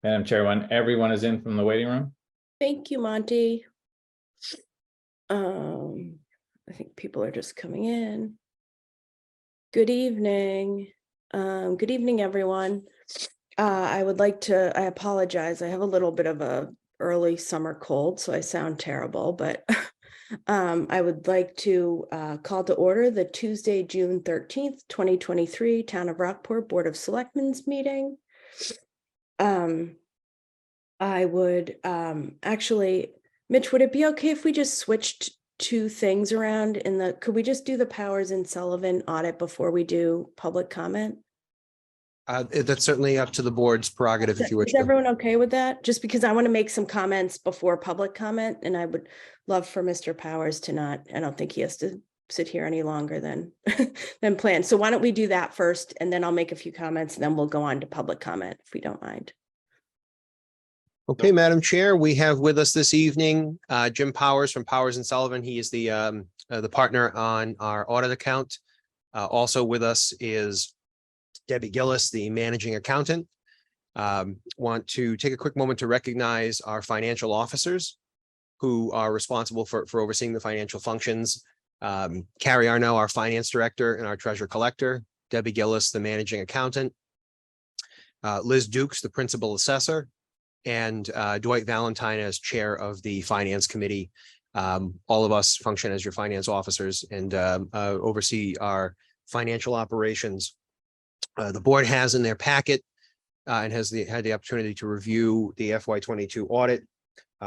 Madam Chair, when everyone is in from the waiting room. Thank you, Monty. I think people are just coming in. Good evening. Good evening, everyone. I apologize. I have a little bit of a early summer cold, so I sound terrible, but I would like to call to order the Tuesday, June 13th, 2023 Town of Rockport Board of Selectmen's meeting. I would actually, Mitch, would it be okay if we just switched two things around could we just do the Powers and Sullivan audit before we do public comment? That's certainly up to the board's prerogative if you wish. Is everyone okay with that? Just because I want to make some comments before public comment, and I would love for Mr. Powers to not, I don't think he has to sit here any longer than planned. So why don't we do that first, and then I'll make a few comments, and then we'll go on to public comment if we don't mind. Okay, Madam Chair, we have with us this evening Jim Powers from Powers and Sullivan. He is the partner on our audit account. Also with us is Debbie Gillis, the managing accountant. Want to take a quick moment to recognize our financial officers who are responsible for overseeing the financial functions. Carrie Arno, our finance director, and our treasurer collector. Debbie Gillis, the managing accountant. Liz Dukes, the principal assessor. And Dwight Valentine as chair of the finance committee. All of us function as your finance officers and oversee our financial operations. The board has in their packet and has had the opportunity to review the FY22 audit.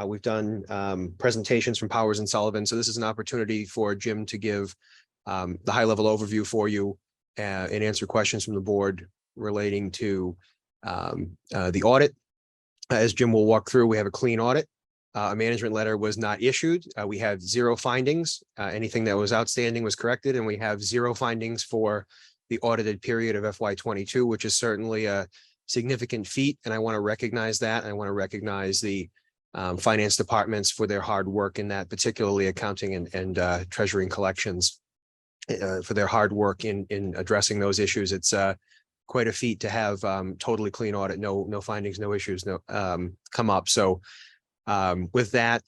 We've done presentations from Powers and Sullivan. So this is an opportunity for Jim to give the high level overview for you and answer questions from the board relating to the audit. As Jim will walk through, we have a clean audit. A management letter was not issued. We have 0 findings. Anything that was outstanding was corrected, and we have 0 findings for the audited period of FY22, which is certainly a significant feat. And I want to recognize that. I want to recognize the finance departments for their hard work in that, particularly accounting and treasury and collections for their hard work in addressing those issues. It's quite a feat to have totally clean audit, no findings, no issues, come up. So with that,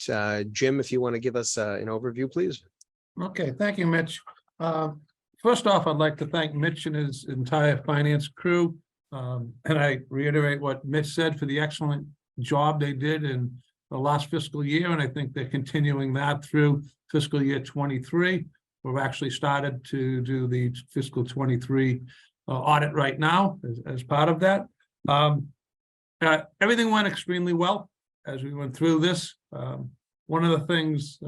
Jim, if you want to give us an overview, please. Okay, thank you, Mitch. First off, I'd like to thank Mitch and his entire finance crew. And I reiterate what Mitch said for the excellent job they did in the last fiscal year. And I think they're continuing that through fiscal year 23. We've actually started to do the fiscal 23 audit right now as part of that. Everything went extremely well as we went through this. One of the things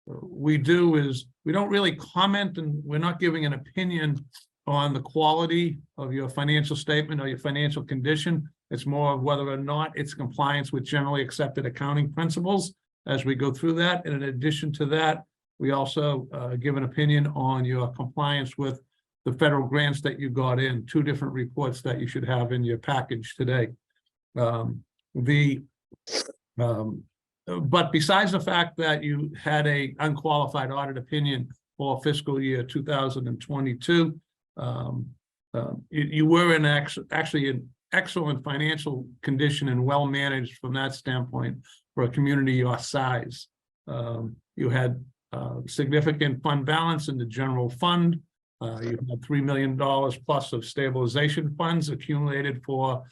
we do is we don't really comment, and we're not giving an opinion on the quality of your financial statement or your financial condition. It's more of whether or not it's compliance with generally accepted accounting principles as we go through that. And in addition to that, we also give an opinion on your compliance with the federal grants that you got in, 2 different reports that you should have in your package today. But besides the fact that you had a unqualified audit opinion for fiscal year 2022, you were in actually an excellent financial condition and well managed from that standpoint for a community your size. You had significant fund balance in the general fund. You had $3 million plus of stabilization funds accumulated for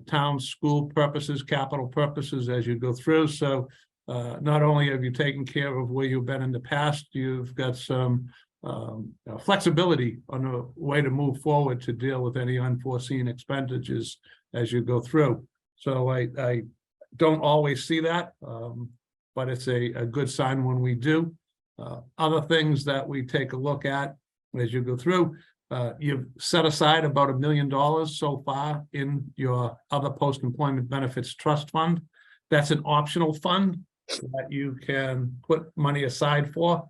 town school purposes, capital purposes as you go through. So not only have you taken care of where you've been in the past, you've got some flexibility on a way to move forward to deal with any unforeseen expenditures as you go through. So I don't always see that, but it's a good sign when we do. Other things that we take a look at as you go through, you've set aside about $1 million so far in your other post-employment benefits trust fund. That's an optional fund that you can put money aside for.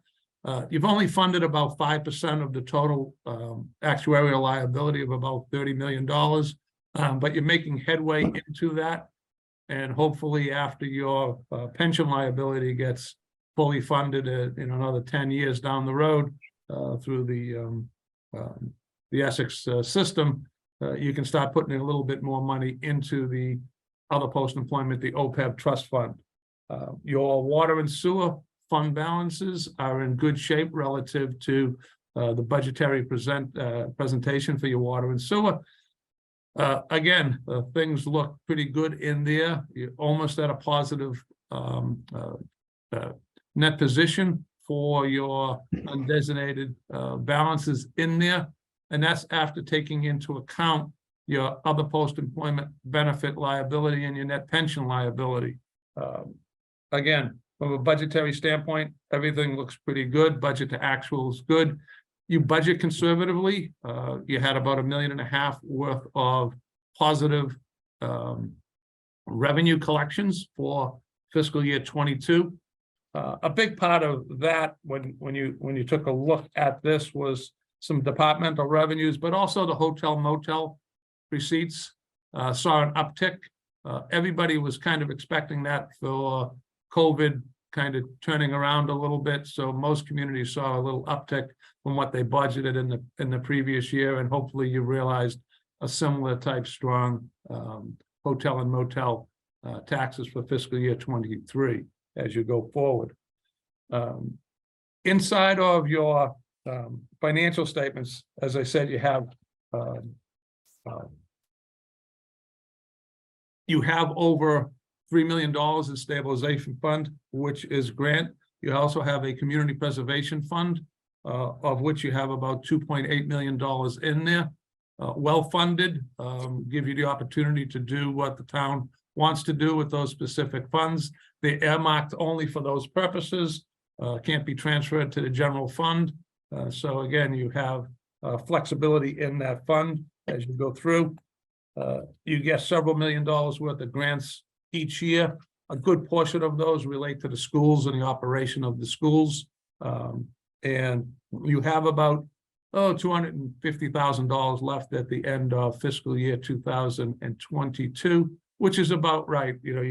You've only funded about 5% of the total actuarial liability of about $30 million, but you're making headway into that. And hopefully after your pension liability gets fully funded in another 10 years down the road through the Essex system, you can start putting a little bit more money into the other post-employment, the OPEB trust fund. Your water and sewer fund balances are in good shape relative to the budgetary presentation for your water and sewer. Again, things look pretty good in there. You're almost at a positive net position for your undesignated balances in there. And that's after taking into account your other post-employment benefit liability and your net pension liability. Again, from a budgetary standpoint, everything looks pretty good. Budget to actual is good. You budget conservatively. You had about $1.5 million worth of positive revenue collections for fiscal year 22. A big part of that, when you took a look at this, was some departmental revenues, but also the hotel motel receipts saw an uptick. Everybody was kind of expecting that for COVID kind of turning around a little bit. So most communities saw a little uptick from what they budgeted in the previous year. And hopefully you realized a similar type strong hotel and motel taxes for fiscal year 23 as you go forward. Inside of your financial statements, as I said, you have over $3 million in stabilization fund, which is grant. You also have a community preservation fund, of which you have about $2.8 million in there. Well-funded, give you the opportunity to do what the town wants to do with those specific funds. They're earmarked only for those purposes, can't be transferred to the general fund. So again, you have flexibility in that fund as you go through. You get several $1 million worth of grants each year. A good portion of those relate to the schools and the operation of the schools. And you have about $250,000 left at the end of fiscal year 2022, which is about right. You know,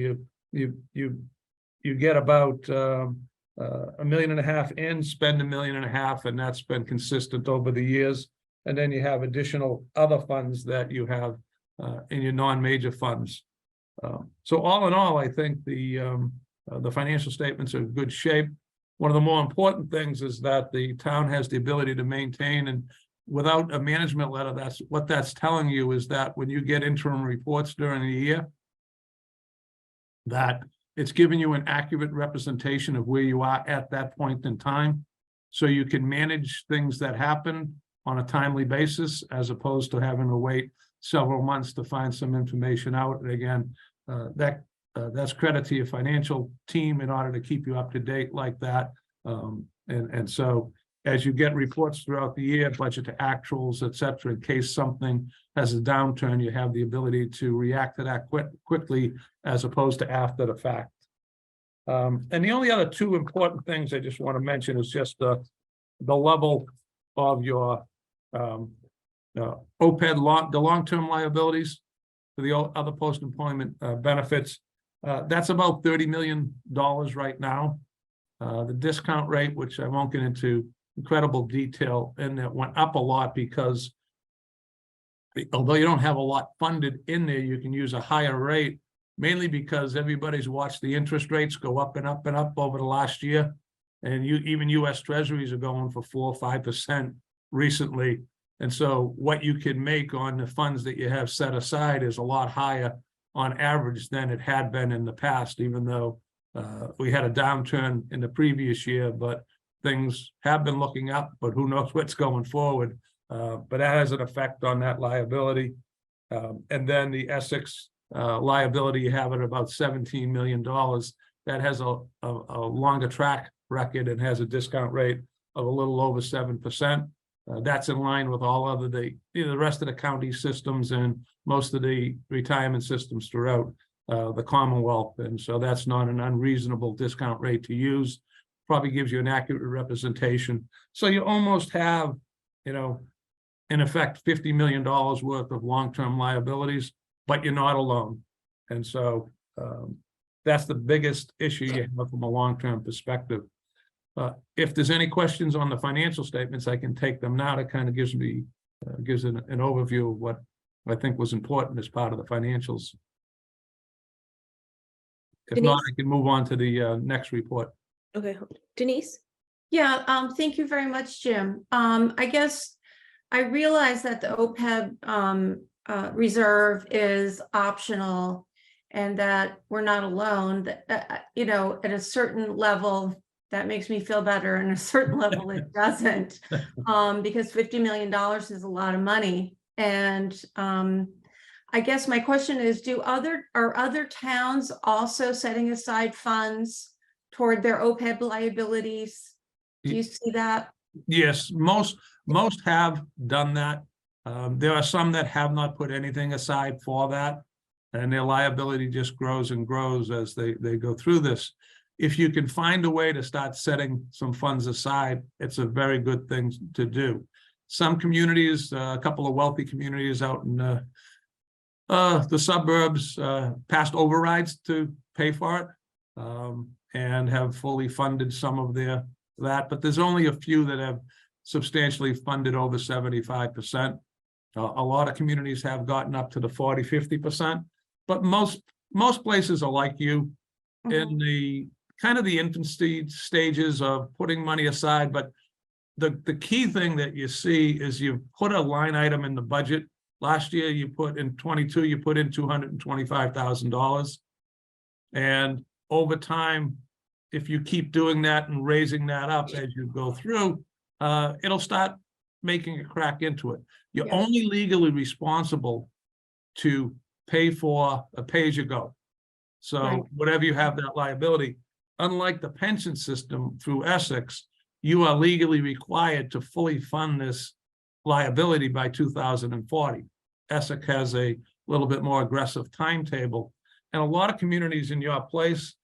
you get about $1.5 million in, spend $1.5 million, and that's been consistent over the years. And then you have additional other funds that you have in your non-major funds. So all in all, I think the financial statements are in good shape. One of the more important things is that the town has the ability to maintain, and without a management letter, that's what that's telling you, is that when you get interim reports during the year, that it's giving you an accurate representation of where you are at that point in time, so you can manage things that happen on a timely basis, as opposed to having to wait several months to find some information out. And again, that's credit to your financial team in order to keep you up to date like that. And so as you get reports throughout the year, budget to actuals, et cetera, in case something has a downturn, you have the ability to react to that quickly, as opposed to after the fact. And the only other two important things I just want to mention is just the level of your OPEB, the long-term liabilities for the other post-employment benefits. That's about $30 million right now. The discount rate, which I won't get into incredible detail, and it went up a lot because although you don't have a lot funded in there, you can use a higher rate, mainly because everybody's watched the interest rates go up and up and up over the last year. And even US Treasuries are going for 4 or 5% recently. And so what you can make on the funds that you have set aside is a lot higher on average than it had been in the past, even though we had a downturn in the previous year, but things have been looking up, but who knows what's going forward. But that has an effect on that liability. And then the Essex liability, you have at about $17 million. That has a longer track record and has a discount rate of a little over 7%. That's in line with all other the rest of the county systems and most of the retirement systems throughout the Commonwealth. And so that's not an unreasonable discount rate to use. Probably gives you an accurate representation. So you almost have, in effect, $50 million worth of long-term liabilities, but you're not alone. And so that's the biggest issue you have from a long-term perspective. If there's any questions on the financial statements, I can take them now. That kind of gives an overview of what I think was important as part of the financials. If not, Denise? I can move on to the next report. Okay, Denise? Yeah, thank you very much, Jim. I guess I realize that the OPEB reserve is optional and that we're not alone, that, you know, at a certain level, that makes me feel better, and a certain level it doesn't, because $50 million is a lot of money. And I guess my question is, are other towns also setting aside funds toward their OPEB liabilities? Do you see that? Yes, most have done that. There are some that have not put anything aside for that, and their liability just grows and grows as they go through this. If you can find a way to start setting some funds aside, it's a very good thing to do. Some communities, a couple of wealthy communities out in the suburbs, passed overrides to pay for it, and have fully funded some of that, but there's only a few that have substantially funded over 75%. A lot of communities have gotten up to the 40–50%, but most places are like you, in the kind of the infancy stages of putting money aside. But the key thing that you see is you've put a line item in the budget. Last year, you put in 22, you put in $225,000, and over time, if you keep doing that and raising that up as you go through, it'll start making a crack into it. You're Yeah. only legally responsible to pay for a pay-as-you-go. So Right. whatever you have that liability, unlike the pension system through Essex, you are legally required to fully fund this liability by 2040. Essex has a little bit more aggressive timetable, and a lot of communities in your place,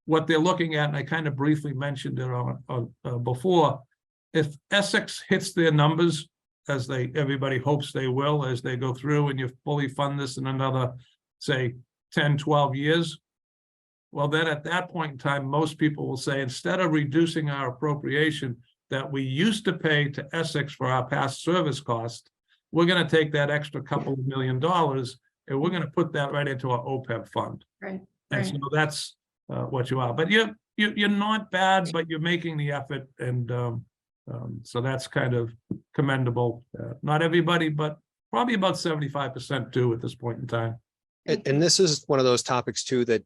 what they're looking at, and I kind of briefly mentioned it on before, if Essex hits their numbers, as everybody hopes they will, as they go through, and you fully fund this in another, say, 10–12 years, well, then at that point in time, most people will say, instead of reducing our appropriation that we used to pay to Essex for our past service cost, we're going to take that extra couple of $1 million and we're going to put that right into our OPEB fund. Right. And so that's what you are. But you're not bad, but you're making the effort, and so that's kind of commendable. Not everybody, but probably about 75% do at this point in time. And this is one of those topics too that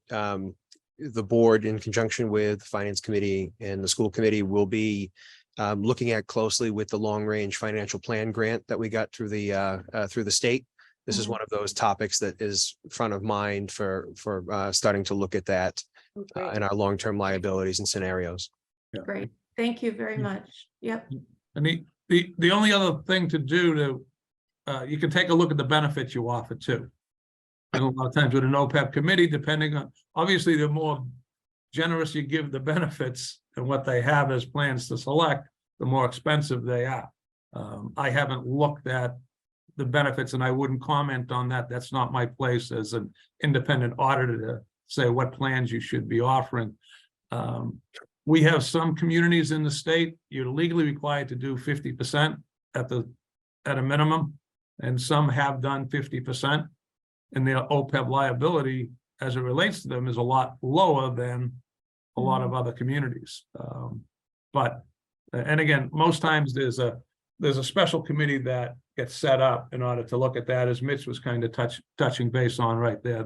the board, in conjunction with the finance committee and the school committee, will be looking at closely with the long range financial plan grant that we got through the state. This is one of those topics that is front of mind for starting to look at that and our long term liabilities and scenarios. Great. Thank you very much. Yep. And the only other thing to do you can take a look at the benefits you offer too. And a lot of times with an OPEB committee, depending on, obviously, the more generous you give the benefits and what they have as plans to select, the more expensive they are. I haven't looked at the benefits, and I wouldn't comment on that. That's not my place as an independent auditor to say what plans you should be offering. We have some communities in the state, you're legally required to do 50% at a minimum, and some have done 50%. And their OPEB liability, as it relates to them, is a lot lower than a lot of other communities. And again, most times there's a special committee that gets set up in order to look at that, as Mitch was kind of touching base on right there,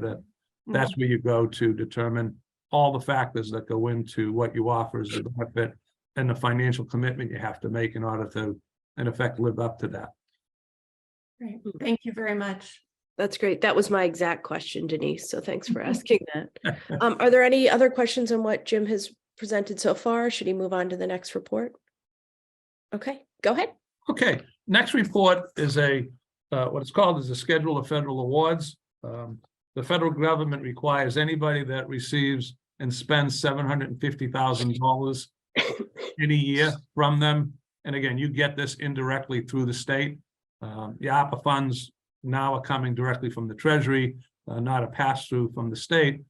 that's where you go to determine all the factors that go into what you offer as a benefit and the financial commitment you have to make in order to, in effect, live up to that. Great. Thank you very much. That's great. That was my exact question, Denise. So thanks for asking that. Are there any other questions on what Jim has presented so far? Should he move on to the next report? Okay, go ahead. Okay, next report is what it's called is a schedule of federal awards. The federal government requires anybody that receives and spends $750,000 in a year from them. And again, you get this indirectly through the state. The ARPA funds now are coming directly from the Treasury, not a pass-through from the state,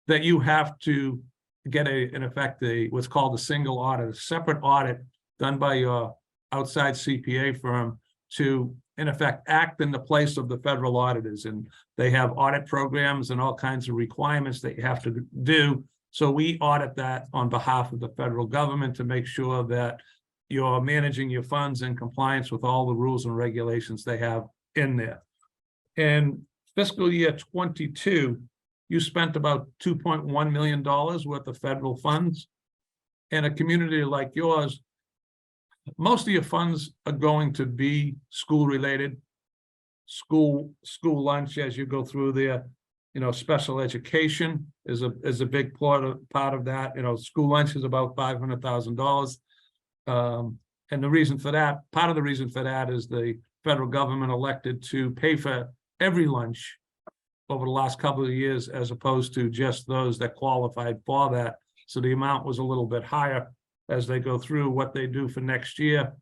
that you have to get in effect, what's called a single audit, a separate audit done by your outside CPA firm to in effect, act in the place of the federal auditors, and they have audit programs and all kinds of requirements that you have to do. So we audit that on behalf of the federal government to make sure that you're managing your funds in compliance with all the rules and regulations they have in there. In fiscal year 22, you spent about $2.1 million worth of federal funds. In a community like yours, most of your funds are going to be school related, school lunch as you go through there. Special education is a big part of that. School lunch is about $500,000. And the reason for that, part of the reason for that is the federal government elected to pay for every lunch over the last couple of years, as opposed to just those that qualified for that. So the amount was a little bit higher as they go through what they do for next year.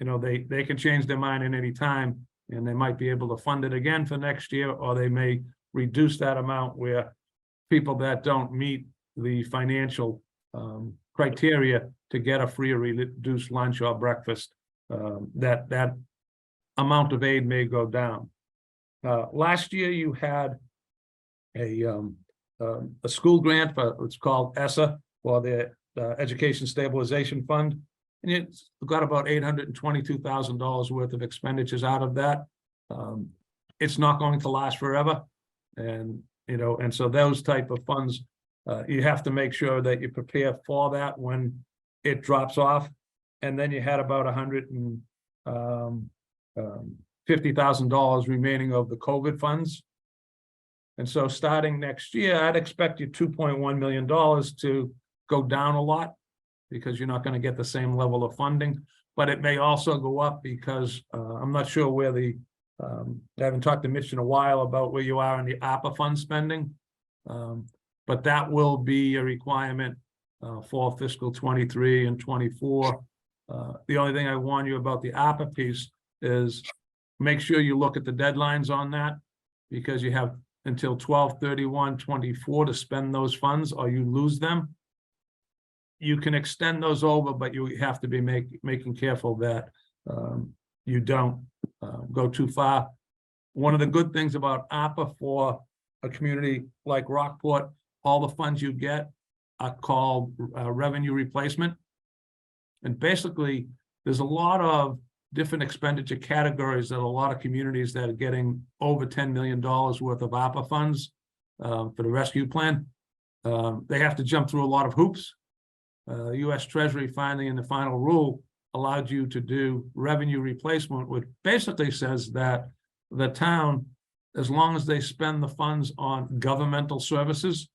They can change their mind at any time, and they might be able to fund it again for next year, or they may reduce that amount where people that don't meet the financial criteria to get a free or reduced lunch or breakfast, that amount of aid may go down. Last year you had a school grant for what's called ESSA, or the Education Stabilization Fund, and it's got about $822,000 worth of expenditures out of that. It's not going to last forever, and so those type of funds, you have to make sure that you prepare for that when it drops off. And then you had about $150,000 remaining of the COVID funds. And so starting next year, I'd expect your $2.1 million to go down a lot, because you're not going to get the same level of funding. But it may also go up because I'm not sure where I haven't talked to Mitch in a while about where you are in the ARPA fund spending. But that will be a requirement for fiscal 23 and 24. The only thing I warn you about the ARPA piece is make sure you look at the deadlines on that, because you have until 12/31/24 to spend those funds, or you lose them. You can extend those over, but you have to be making careful that you don't go too far. One of the good things about ARPA for a community like Rockport, all the funds you get are called revenue replacement. And basically, there's a lot of different expenditure categories that a lot of communities that are getting over $10 million worth of ARPA funds for the rescue plan. They have to jump through a lot of hoops. U.S. Treasury finally, in the final rule, allowed you to do revenue replacement, which basically says that the town, as long as they spend the funds on governmental services,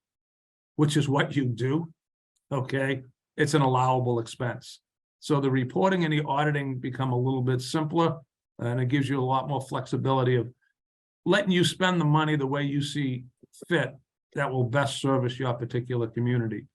which is what you do, okay, it's an allowable expense. So the reporting and the auditing become a little bit simpler, and it gives you a lot more flexibility of letting you spend the money the way you see fit that will best service your particular community.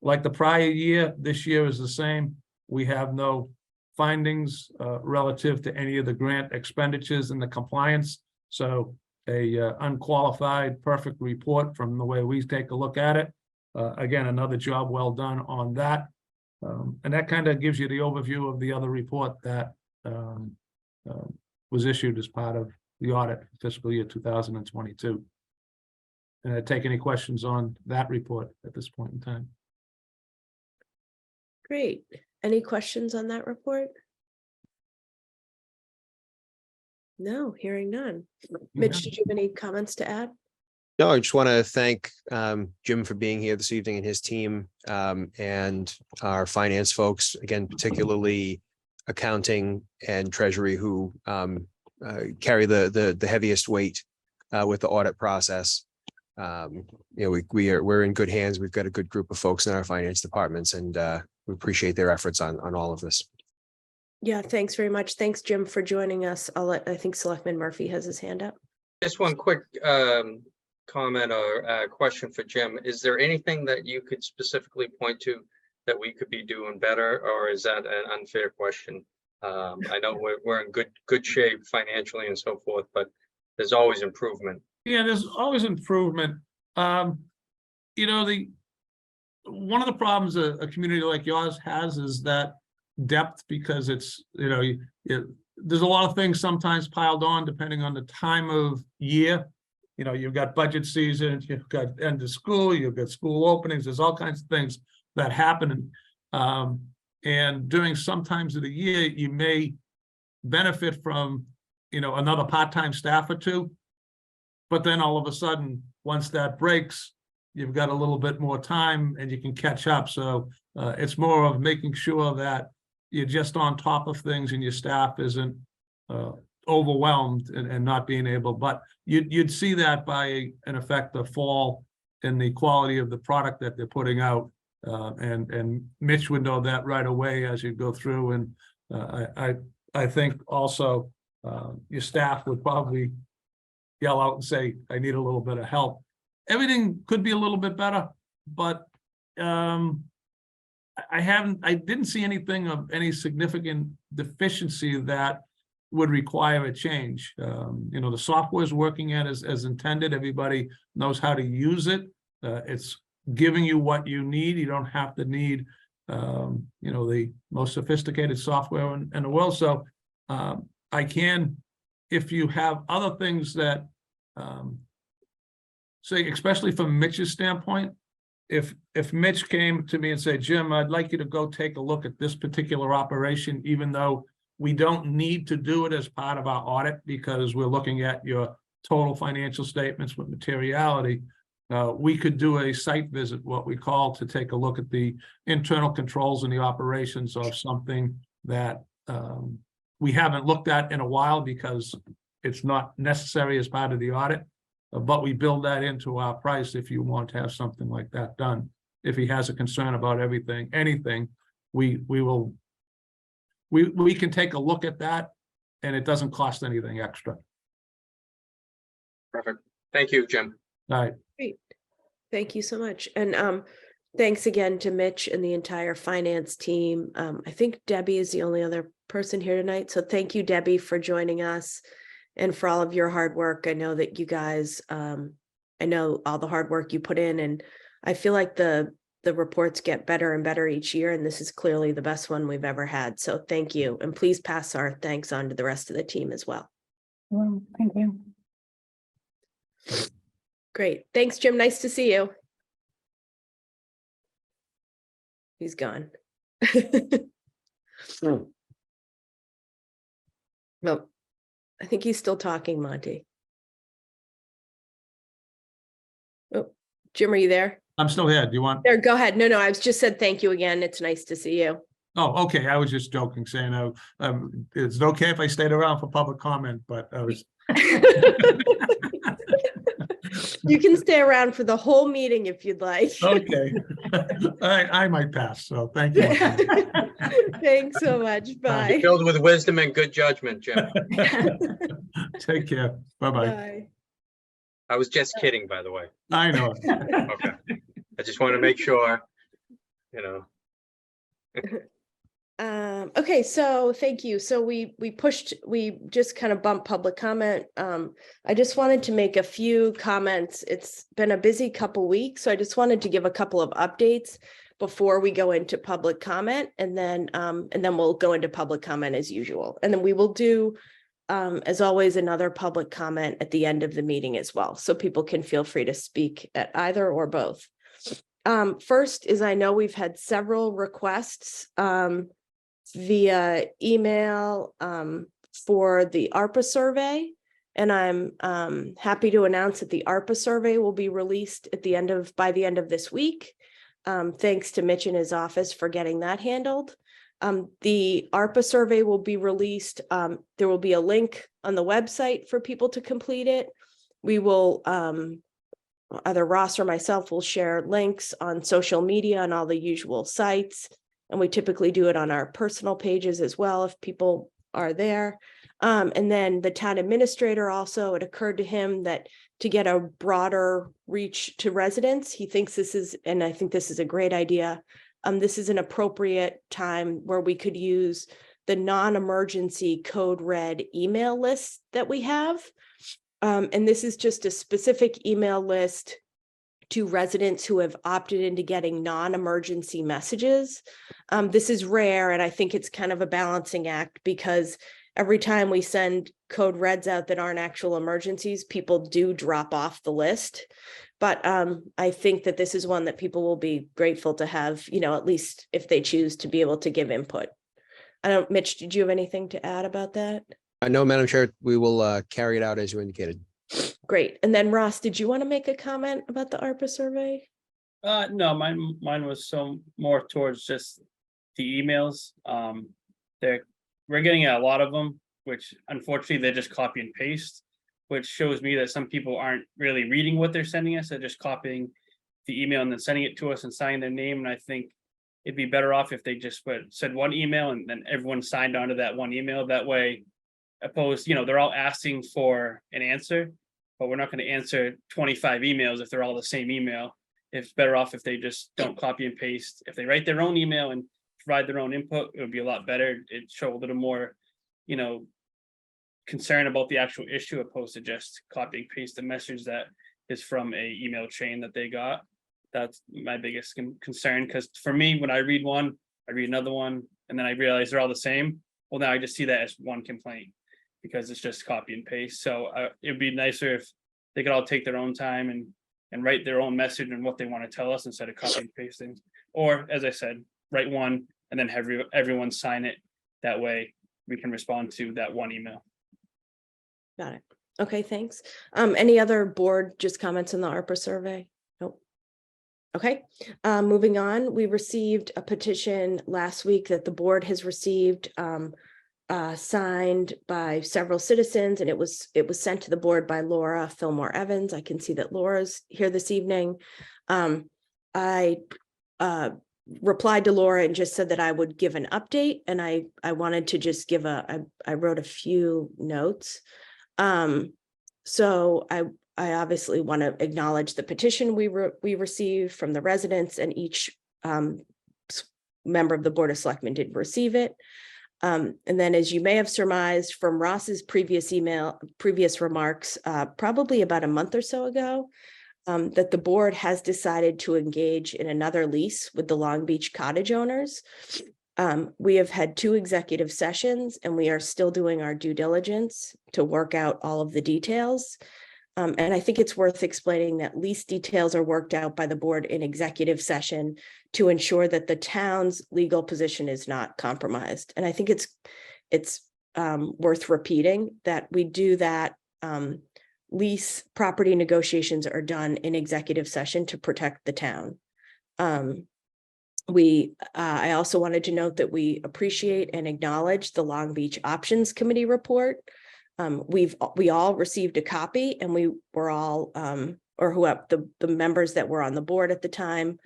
Like the prior year, this year is the same. We have no findings relative to any of the grant expenditures and the compliance. So a unqualified, perfect report from the way we take a look at it. Again, another job well done on that. And that kind of gives you the overview of the other report that was issued as part of the audit for fiscal year 2022. And I take any questions on that report at this point in time. Great. Any questions on that report? No, hearing none. Mitch, did you have any comments to add? No, I just want to thank Jim for being here this evening and his team, and our finance folks, again, particularly accounting and treasury, who carry the heaviest weight with the audit process. We're in good hands. We've got a good group of folks in our finance departments, and we appreciate their efforts on all of this. Yeah, thanks very much. Thanks, Jim, for joining us. I think Selectman Murphy has his hand up. Just one quick comment or question for Jim. Is there anything that you could specifically point to that we could be doing better, or is that an unfair question? I know we're in good shape financially and so forth, but there's always improvement. Yeah, there's always improvement. One of the problems a community like yours has is that depth because it's, there's a lot of things sometimes piled on depending on the time of year. You've got budget season, you've got end of school, you've got school openings, there's all kinds of things that happen. And during some times of the year, you may benefit from, another part-time staff or two. But then all of a sudden, once that breaks, you've got a little bit more time and you can catch up. So it's more of making sure that you're just on top of things and your staff isn't overwhelmed and not being able, but you'd see that by, in effect, the fall in the quality of the product that they're putting out. And Mitch would know that right away as you go through. And I think also your staff would probably yell out and say, I need a little bit of help. Everything could be a little bit better, but I didn't see anything of any significant deficiency that would require a change. The software is working as intended. Everybody knows how to use it. It's giving you what you need. You don't have to need, the most sophisticated software in the world. So I can, if you have other things that, say, especially from Mitch's standpoint, if Mitch came to me and said, Jim, I'd like you to go take a look at this particular operation, even though we don't need to do it as part of our audit because we're looking at your total financial statements with materiality, we could do a site visit, what we call, to take a look at the internal controls and the operations of something that we haven't looked at in a while because it's not necessary as part of the audit. But we build that into our price if you want to have something like that done. If he has a concern about anything, we can take a look at that, and it doesn't cost anything extra. Perfect. Thank you, Jim. All right. Great. Thank you so much. And thanks again to Mitch and the entire finance team. I think Debbie is the only other person here tonight. So thank you, Debbie, for joining us and for all of your hard work. I know that you guys, I know all the hard work you put in, and I feel like the reports get better and better each year, and this is clearly the best one we've ever had. So thank you. And please pass our thanks on to the rest of the team as well. Well, thank you. Great. Thanks, Jim. Nice to see you. He's gone. Well, I think he's still talking, Monty. Oh, Jim, are you there? I'm still here. Do you want? There, go ahead. No, I was just said thank you again. It's nice to see you. Oh, okay. I was just joking, saying it's okay if I stayed around for public comment, but I was. You can stay around for the whole meeting if you'd like. Okay. I might pass. So thank you. Thanks so much. Bye. Filled with wisdom and good judgment, Jim. Take care. Bye-bye. Bye. I was just kidding, by the way. I know. Okay. I just want to make sure, Okay, so thank you. So we just kind of bumped public comment. I just wanted to make a few comments. It's been a busy couple weeks, so I just wanted to give a couple of updates before we go into public comment, and then we'll go into public comment as usual. And then we will do, as always, another public comment at the end of the meeting as well, so people can feel free to speak at either or both. First is, I know we've had several requests via email for the ARPA survey, and I'm happy to announce that the ARPA survey will be released by the end of this week. Thanks to Mitch and his office for getting that handled. The ARPA survey will be released. There will be a link on the website for people to complete it. We will, either Ross or myself will share links on social media and all the usual sites. And we typically do it on our personal pages as well if people are there. And then the town administrator also, it occurred to him that to get a broader reach to residents, he thinks this is, and I think this is a great idea, this is an appropriate time where we could use the non-emergency code red email list that we have. And this is just a specific email list to residents who have opted into getting non-emergency messages. This is rare, and I think it's kind of a balancing act because every time we send code reds out that aren't actual emergencies, people do drop off the list. But I think that this is one that people will be grateful to have, at least if they choose to be able to give input. I don't, Mitch, did you have anything to add about that? No, Madam Chair, we will carry it out as you indicated. Great. And then Ross, did you want to make a comment about the ARPA survey? No, mine was so more towards just the emails. We're getting a lot of them, which unfortunately they just copy and paste, which shows me that some people aren't really reading what they're sending us. They're just copying the email and then sending it to us and signing their name. And I think it'd be better off if they just said one email and then everyone signed onto that one email. That way, opposed, they're all asking for an answer, but we're not going to answer 25 emails if they're all the same email. It's better off if they just don't copy and paste. If they write their own email and provide their own input, it would be a lot better. It'd show a little more, concern about the actual issue opposed to just copy and paste the message that is from a email chain that they got. That's my biggest concern, because for me, when I read one, I read another one, and then I realize they're all the same. Well, now I just see that as one complaint because it's just copy and paste. So it would be nicer if they could all take their own time and write their own message and what they want to tell us instead of copy and pasting. Or, as I said, write one and then have everyone sign it. That way we can respond to that one email. Got it. Okay, thanks. Any other board just comments on the ARPA survey? Nope. Okay, moving on. We received a petition last week that the board has received signed by several citizens, and it was sent to the board by Laura Fillmore Evans. I can see that Laura's here this evening. I replied to Laura and just said that I would give an update, and I wanted to just give I wrote a few notes. So I obviously want to acknowledge the petition we received from the residents, and each member of the Board of Selectmen did receive it. And then, as you may have surmised from Ross's previous remarks, probably about a month or so ago, that the board has decided to engage in another lease with the Long Beach cottage owners. We have had 2 executive sessions, and we are still doing our due diligence to work out all of the details. And I think it's worth explaining that lease details are worked out by the board in executive session to ensure that the town's legal position is not compromised. And I think it's worth repeating that we do that. Lease property negotiations are done in executive session to protect the town. I also wanted to note that we appreciate and acknowledge the Long Beach Options Committee report. We all received a copy, and we were all, or whoever the members that were on the board at the time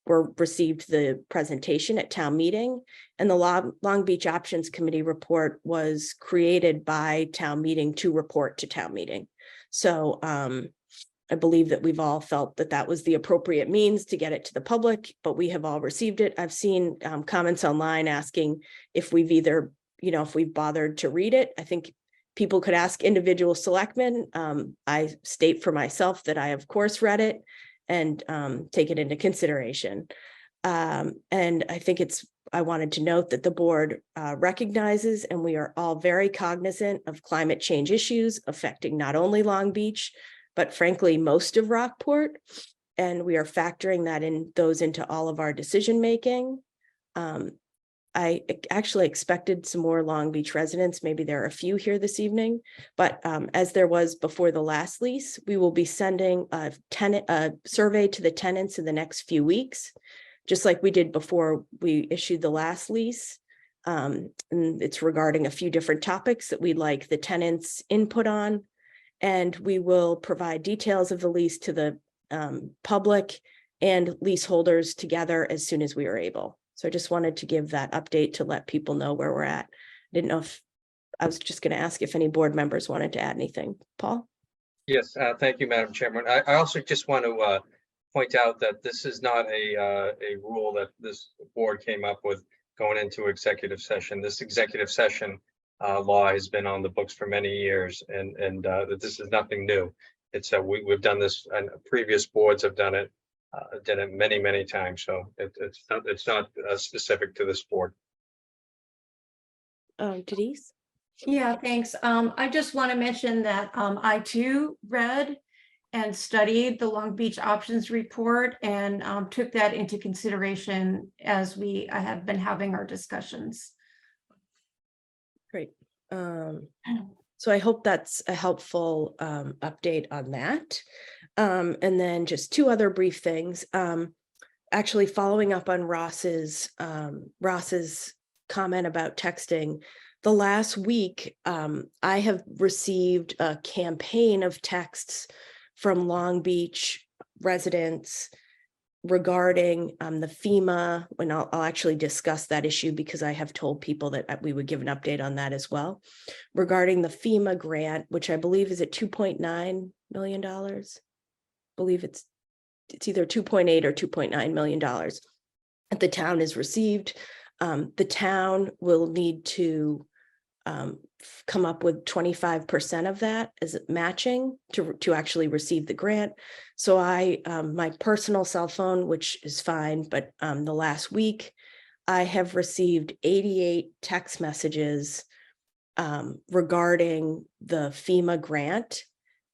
received the presentation at town meeting. And the Long Beach Options Committee report was created by town meeting to report to town meeting. So I believe that we've all felt that that was the appropriate means to get it to the public, but we have all received it. I've seen comments online asking if we've either, if we've bothered to read it. I think people could ask individual selectmen. I state for myself that I, of course, read it and take it into consideration. And I think I wanted to note that the board recognizes, and we are all very cognizant of climate change issues affecting not only Long Beach, but frankly, most of Rockport. And we are factoring those into all of our decision making. I actually expected some more Long Beach residents. Maybe there are a few here this evening, but as there was before the last lease, we will be sending a survey to the tenants in the next few weeks, just like we did before we issued the last lease. And it's regarding a few different topics that we'd like the tenants' input on. And we will provide details of the lease to the public and leaseholders together as soon as we are able. So I just wanted to give that update to let people know where we're at. I didn't know if I was just going to ask if any board members wanted to add anything. Paul? Yes, thank you, Madam Chairman. I also just want to point out that this is not a rule that this board came up with going into executive session. This executive session law has been on the books for many years, and that this is nothing new. it's we've done this, and previous boards have done it many times. So it's not specific to this board. Denise? Yeah, thanks. I just want to mention that I too read and studied the Long Beach options report and took that into consideration as I have been having our discussions. Great. So I hope that's a helpful update on that. And then just two other brief things. Actually following up on Ross's comment about texting. The last week, I have received a campaign of texts from Long Beach residents regarding the FEMA, and I'll actually discuss that issue because I have told people that we would give an update on that as well, regarding the FEMA grant, which I believe is at $2.9 million. I believe it's either 2.8 or $2.9 million that the town has received. The town will need to come up with 25% of that as matching to actually receive the grant. So my personal cell phone, which is fine, but the last week I have received 88 text messages regarding the FEMA grant.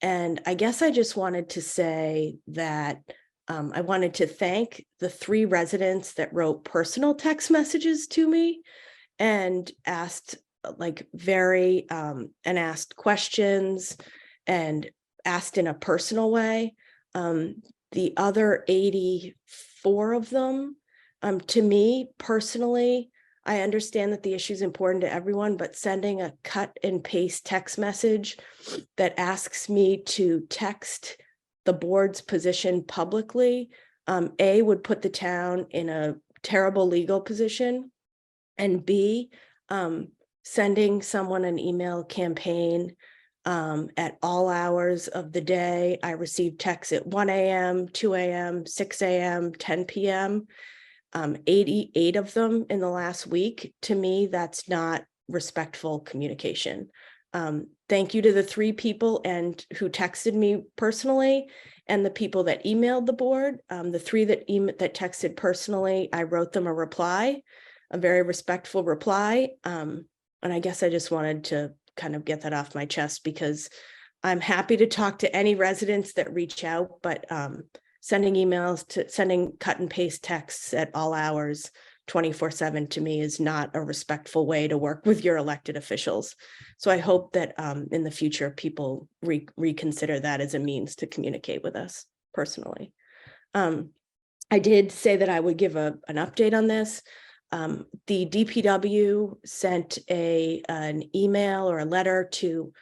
And I guess I just wanted to say that I wanted to thank the 3 residents that wrote personal text messages to me and asked asked questions and asked in a personal way. The other 84 of them, to me personally, I understand that the issue is important to everyone, but sending a cut and paste text message that asks me to text the board's position publicly, would put the town in a terrible legal position, and B, sending someone an email campaign at all hours of the day. I received texts at 1 a.m., 2 a.m., 6 a.m., 10 p.m., 88 of them in the last week. To me, that's not respectful communication. Thank you to the 3 people who texted me personally and the people that emailed the board. The 3 that texted personally, I wrote them a reply, a very respectful reply. And I guess I just wanted to kind of get that off my chest because I'm happy to talk to any residents that reach out, but sending cut and paste texts at all hours 24/7 to me is not a respectful way to work with your elected officials. So I hope that in the future, people reconsider that as a means to communicate with us personally. I did say that I would give an update on this. The DPW sent an email or a letter to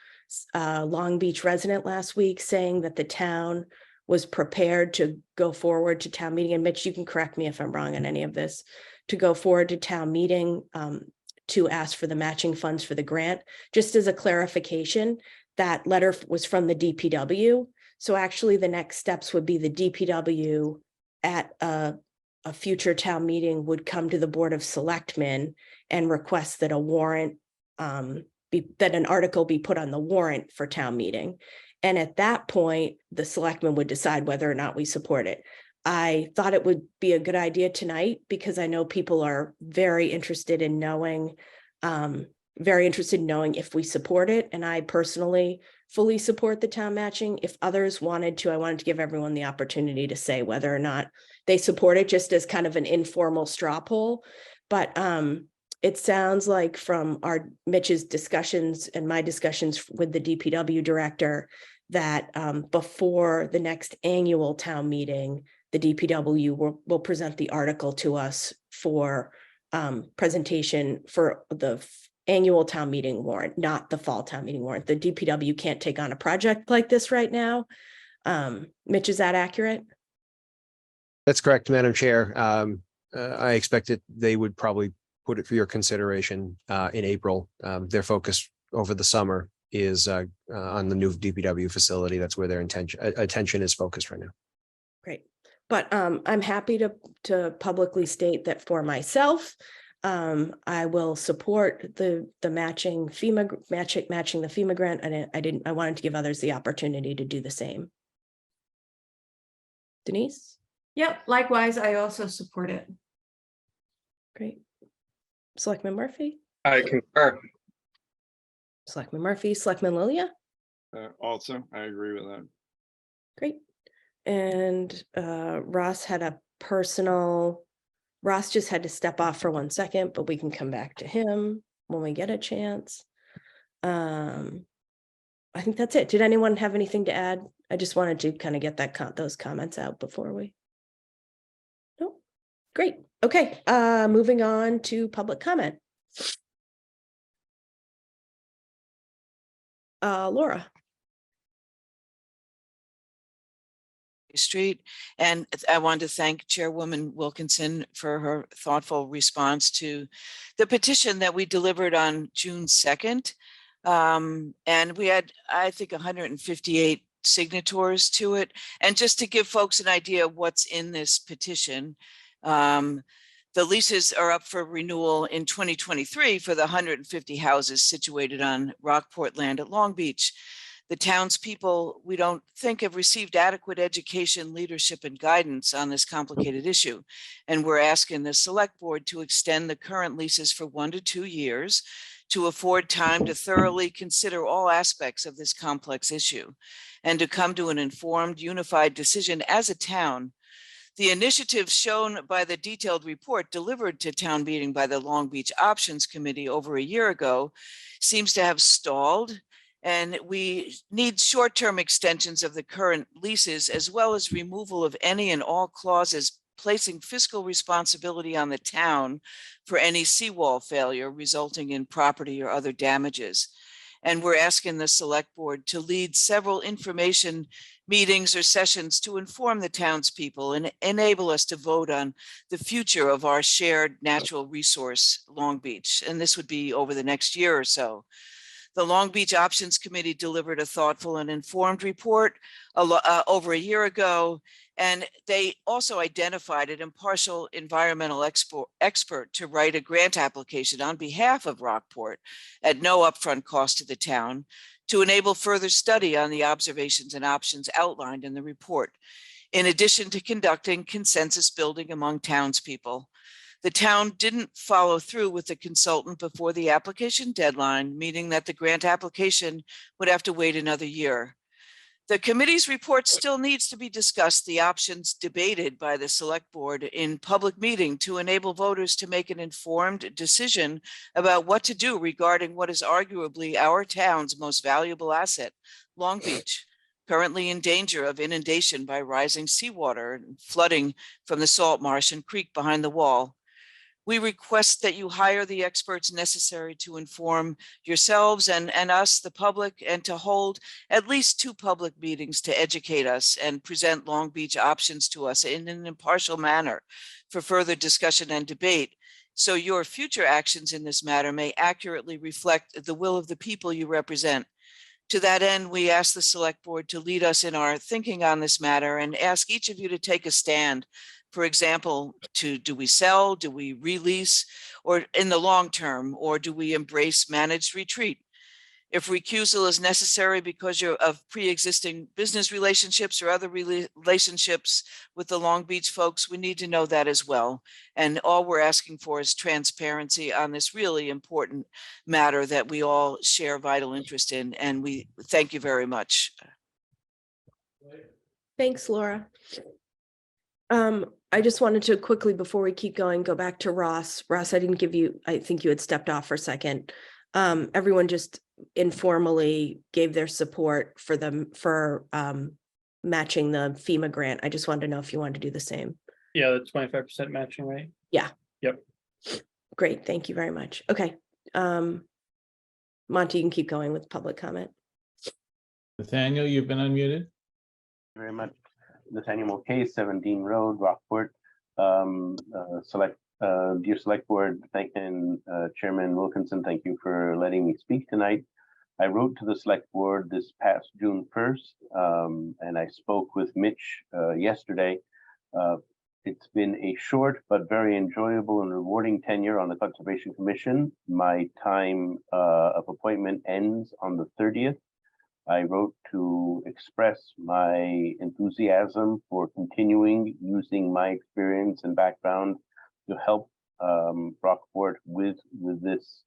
a Long Beach resident last week saying that the town was prepared to go forward to town meeting. And Mitch, you can correct me if I'm wrong on any of this, to go forward to town meeting to ask for the matching funds for the grant. Just as a clarification, that letter was from the DPW. So actually the next steps would be the DPW at a future town meeting would come to the Board of Selectmen and request that a warrant, that an article be put on the warrant for town meeting. And at that point, the selectmen would decide whether or not we support it. I thought it would be a good idea tonight because I know people are very interested in knowing if we support it. And I personally fully support the town matching. If others wanted to, I wanted to give everyone the opportunity to say whether or not they support it, just as kind of an informal straw poll. But it sounds like from Mitch's discussions and my discussions with the DPW director that before the next annual town meeting, the DPW will present the article to us for presentation for the annual town meeting warrant, not the fall town meeting warrant. The DPW can't take on a project like this right now. Mitch, is that accurate? That's correct, Madam Chair. I expected they would probably put it for your consideration in April. Their focus over the summer is on the new DPW facility. That's where their attention is focused right now. Great. But I'm happy to publicly state that for myself, I will support the matching the FEMA grant, and I wanted to give others the opportunity to do the same. Denise? Yep, likewise, I also support it. Great. Selectman Murphy? I concur. Selectman Murphy, Selectman Lilia? Also, I agree with that. Great. And Ross just had to step off for 1 second, but we can come back to him when we get a chance. I think that's it. Did anyone have anything to add? I just wanted to kind of get those comments out before we. No, great. Okay, moving on to public comment. Laura. Street. And I wanted to thank Chairwoman Wilkinson for her thoughtful response to the petition that we delivered on June 2nd. And we had, I think, 158 signatories to it. And just to give folks an idea of what's in this petition, the leases are up for renewal in 2023 for the 150 houses situated on Rockport land at Long Beach. The townspeople, we don't think, have received adequate education, leadership, and guidance on this complicated issue. And we're asking the select board to extend the current leases for 1 to 2 years to afford time to thoroughly consider all aspects of this complex issue and to come to an informed, unified decision as a town. The initiatives shown by the detailed report delivered to town meeting by the Long Beach Options Committee over a year ago seems to have stalled. And we need short-term extensions of the current leases, as well as removal of any and all clauses placing fiscal responsibility on the town for any seawall failure resulting in property or other damages. And we're asking the select board to lead several information meetings or sessions to inform the townspeople and enable us to vote on the future of our shared natural resource, Long Beach. And this would be over the next year or so. The Long Beach Options Committee delivered a thoughtful and informed report over a year ago, and they also identified an impartial environmental expert to write a grant application on behalf of Rockport at no upfront cost to the town to enable further study on the observations and options outlined in the report, in addition to conducting consensus building among townspeople. The town didn't follow through with the consultant before the application deadline, meaning that the grant application would have to wait another year. The committee's report still needs to be discussed, the options debated by the select board in public meeting to enable voters to make an informed decision about what to do regarding what is arguably our town's most valuable asset, Long Beach, currently in danger of inundation by rising seawater and flooding from the salt marsh and creek behind the wall. We request that you hire the experts necessary to inform yourselves and us, the public, and to hold at least 2 public meetings to educate us and present Long Beach options to us in an impartial manner for further discussion and debate, so your future actions in this matter may accurately reflect the will of the people you represent. To that end, we ask the select board to lead us in our thinking on this matter and ask each of you to take a stand. For example, do we sell, do we release, or in the long term, or do we embrace managed retreat? If recusal is necessary because you're of pre-existing business relationships or other relationships with the Long Beach folks, we need to know that as well. And all we're asking for is transparency on this really important matter that we all share vital interest in. And we thank you very much. Thanks, Laura. I just wanted to quickly, before we keep going, go back to Ross. Ross, I didn't give you, I think you had stepped off for a second. Everyone just informally gave their support for matching the FEMA grant. I just wanted to know if you wanted to do the same. Yeah, the 25% matching rate. Yeah. Yep. Great. Thank you very much. Okay. Monty, you can keep going with public comment. Nathaniel, you've been unmuted. Very much. Nathaniel Mulcahy, 17 Road, Rockport. Dear Select Board, and Chairman Wilkinson, thank you for letting me speak tonight. I wrote to the Select Board this past June 1st, and I spoke with Mitch yesterday. It's been a short but very enjoyable and rewarding tenure on the Conservation Commission. My time of appointment ends on the 30th. I wrote to express my enthusiasm for continuing using my experience and background to help Rockport with this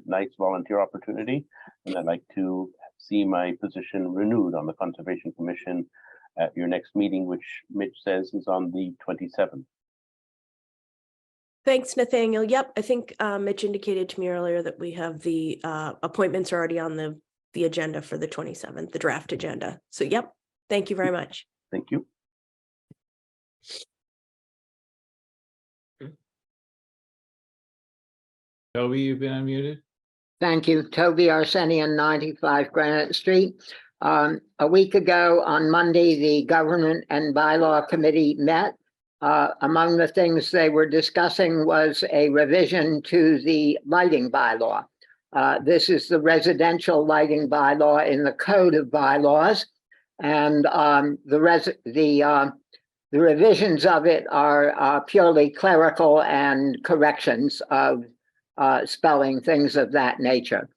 nice volunteer opportunity. And I'd like to see my position renewed on the Conservation Commission at your next meeting, which Mitch says is on the 27th. Thanks, Nathaniel. Yep, I think Mitch indicated to me earlier that we have the appointments already on the agenda for the 27th, the draft agenda. So yep, thank you very much. Thank you. Toby, you've been unmuted. Thank you. Toby Arsenian, 95 Granite Street. A week ago on Monday, the Government and Bylaw Committee met. Among the things they were discussing was a revision to the lighting bylaw. This is the residential lighting bylaw in the Code of Bylaws. And the revisions of it are purely clerical and corrections of spelling, things of that nature.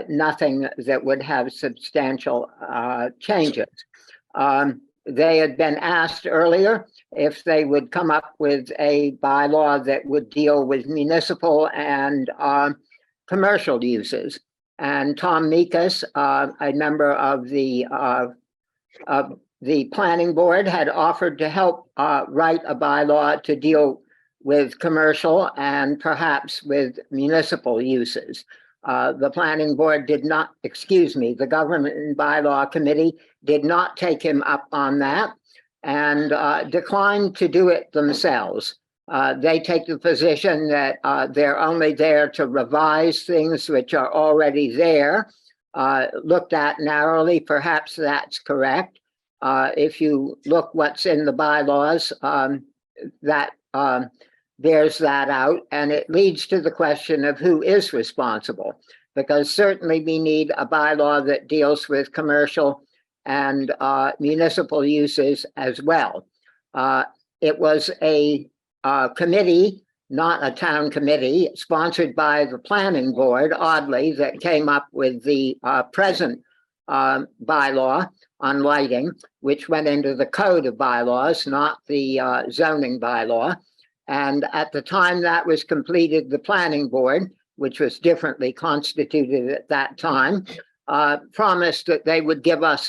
Nothing that would have substantial changes. They had been asked earlier if they would come up with a bylaw that would deal with municipal and commercial uses. And Tom Mikas, a member of the planning board, had offered to help write a bylaw to deal with commercial and perhaps with municipal uses. The planning board did not, the Government and Bylaw Committee did not take him up on that and declined to do it themselves. They take the position that they're only there to revise things which are already there, looked at narrowly. Perhaps that's correct. If you look what's in the bylaws, that bears that out, and it leads to the question of who is responsible, because certainly we need a bylaw that deals with commercial and municipal uses as well. It was a committee, not a town committee, sponsored by the planning board, oddly, that came up with the present bylaw on lighting, which went into the Code of Bylaws, not the zoning bylaw. And at the time that was completed, the planning board, which was differently constituted at that time, promised that they would give us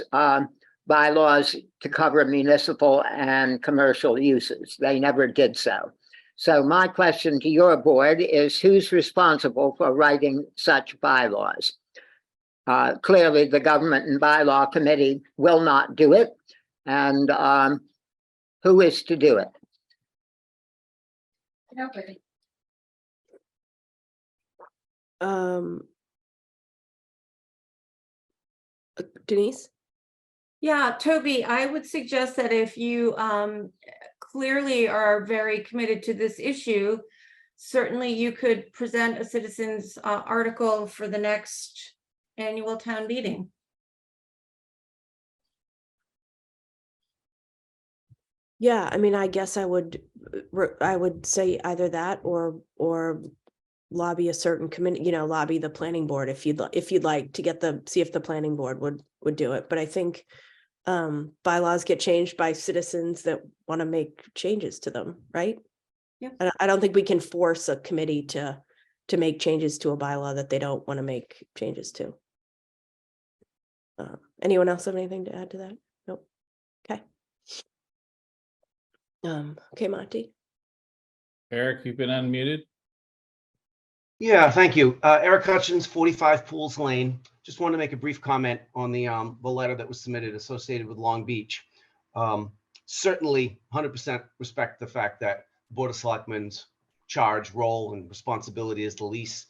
bylaws to cover municipal and commercial uses. They never did so. So my question to your board is, who's responsible for writing such bylaws? Clearly, the Government and Bylaw Committee will not do it. And who is to do it? Nobody. Denise? Yeah, Toby, I would suggest that if you clearly are very committed to this issue, certainly you could present a citizen's article for the next annual town meeting. Yeah, I mean, I guess I would say either that or lobby a certain committee, lobby the planning board if you'd like to see if the planning board would do it. But I think bylaws get changed by citizens that want to make changes to them, right? Yeah. And I don't think we can force a committee to make changes to a bylaw that they don't want to make changes to. Anyone else have anything to add to that? Nope. Okay. Okay, Monty. Eric, you've been unmuted. Yeah, thank you. Eric Hutchins, 45 Pools Lane. Just wanted to make a brief comment on the letter that was submitted associated with Long Beach. Certainly 100% respect the fact that Board of Selectmen's charge, role, and responsibility is the lease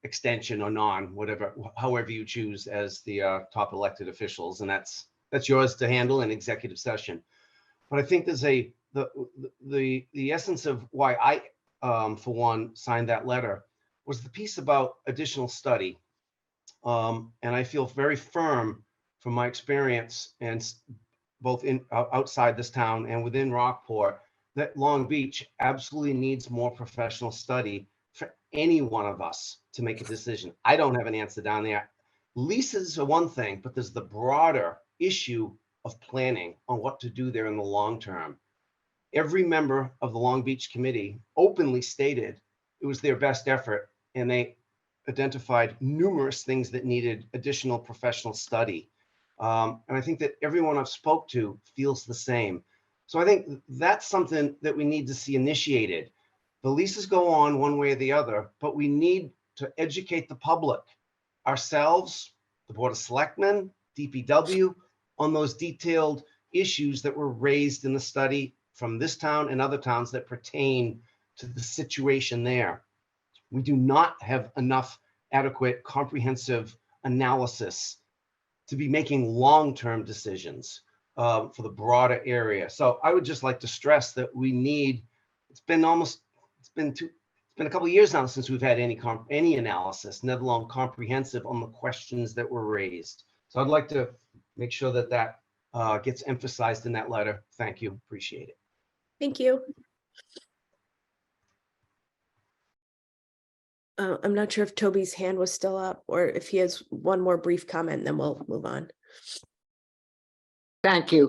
extension or non, whatever, however you choose as the top elected officials, and that's yours to handle in executive session. But I think there's the essence of why I, for one, signed that letter was the piece about additional study. And I feel very firm from my experience, and both outside this town and within Rockport, that Long Beach absolutely needs more professional study for any one of us to make a decision. I don't have an answer down there. leases are one thing, but there's the broader issue of planning on what to do there in the long term. Every member of the Long Beach committee openly stated it was their best effort, and they identified numerous things that needed additional professional study. And I think that everyone I've spoke to feels the same. So I think that's something that we need to see initiated. The leases go on one way or the other, but we need to educate the public, ourselves, the Board of Selectmen, DPW, on those detailed issues that were raised in the study from this town and other towns that pertain to the situation there. We do not have enough adequate, comprehensive analysis to be making long-term decisions for the broader area. So I would just like to stress that we need, it's been a couple of years now since we've had any analysis, let alone comprehensive, on the questions that were raised. So I'd like to make sure that that gets emphasized in that letter. Thank you. Appreciate it. Thank you. I'm not sure if Toby's hand was still up or if he has one more brief comment, then we'll move on. Thank you.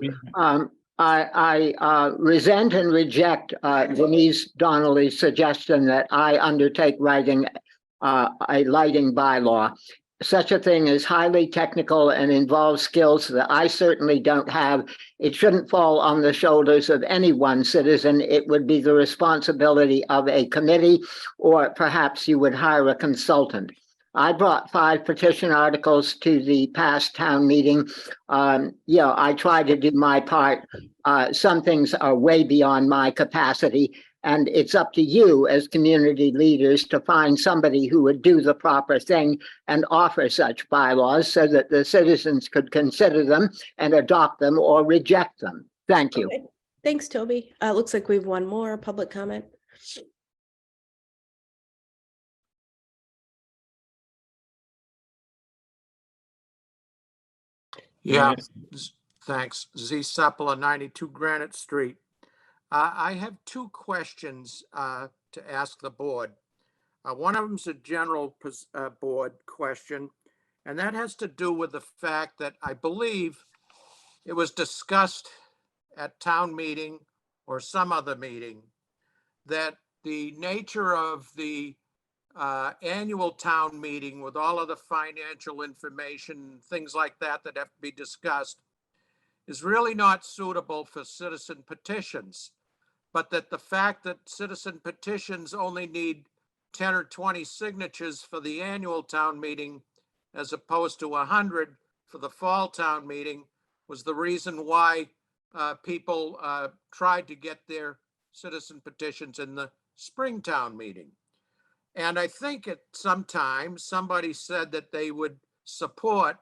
I resent and reject Denise Donnelly's suggestion that I undertake writing a lighting bylaw. Such a thing is highly technical and involves skills that I certainly don't have. It shouldn't fall on the shoulders of any one citizen. It would be the responsibility of a committee, or perhaps you would hire a consultant. I brought 5 petition articles to the past town meeting. I try to do my part. Some things are way beyond my capacity, and it's up to you as community leaders to find somebody who would do the proper thing and offer such bylaws so that the citizens could consider them and adopt them or reject them. Thank you. Okay. Thanks, Toby. Looks like we have one more public comment. Yeah, Yes. thanks. Z Sepula, 92 Granite Street. I have 2 questions to ask the board. One of them is a general board question, and that has to do with the fact that I believe it was discussed at town meeting or some other meeting that the nature of the annual town meeting with all of the financial information, things like that that have to be discussed, is really not suitable for citizen petitions, but that the fact that citizen petitions only need 10 or 20 signatures for the annual town meeting, as opposed to 100 for the fall town meeting, was the reason why people tried to get their citizen petitions in the spring town meeting. And I think at some time, somebody said that they would support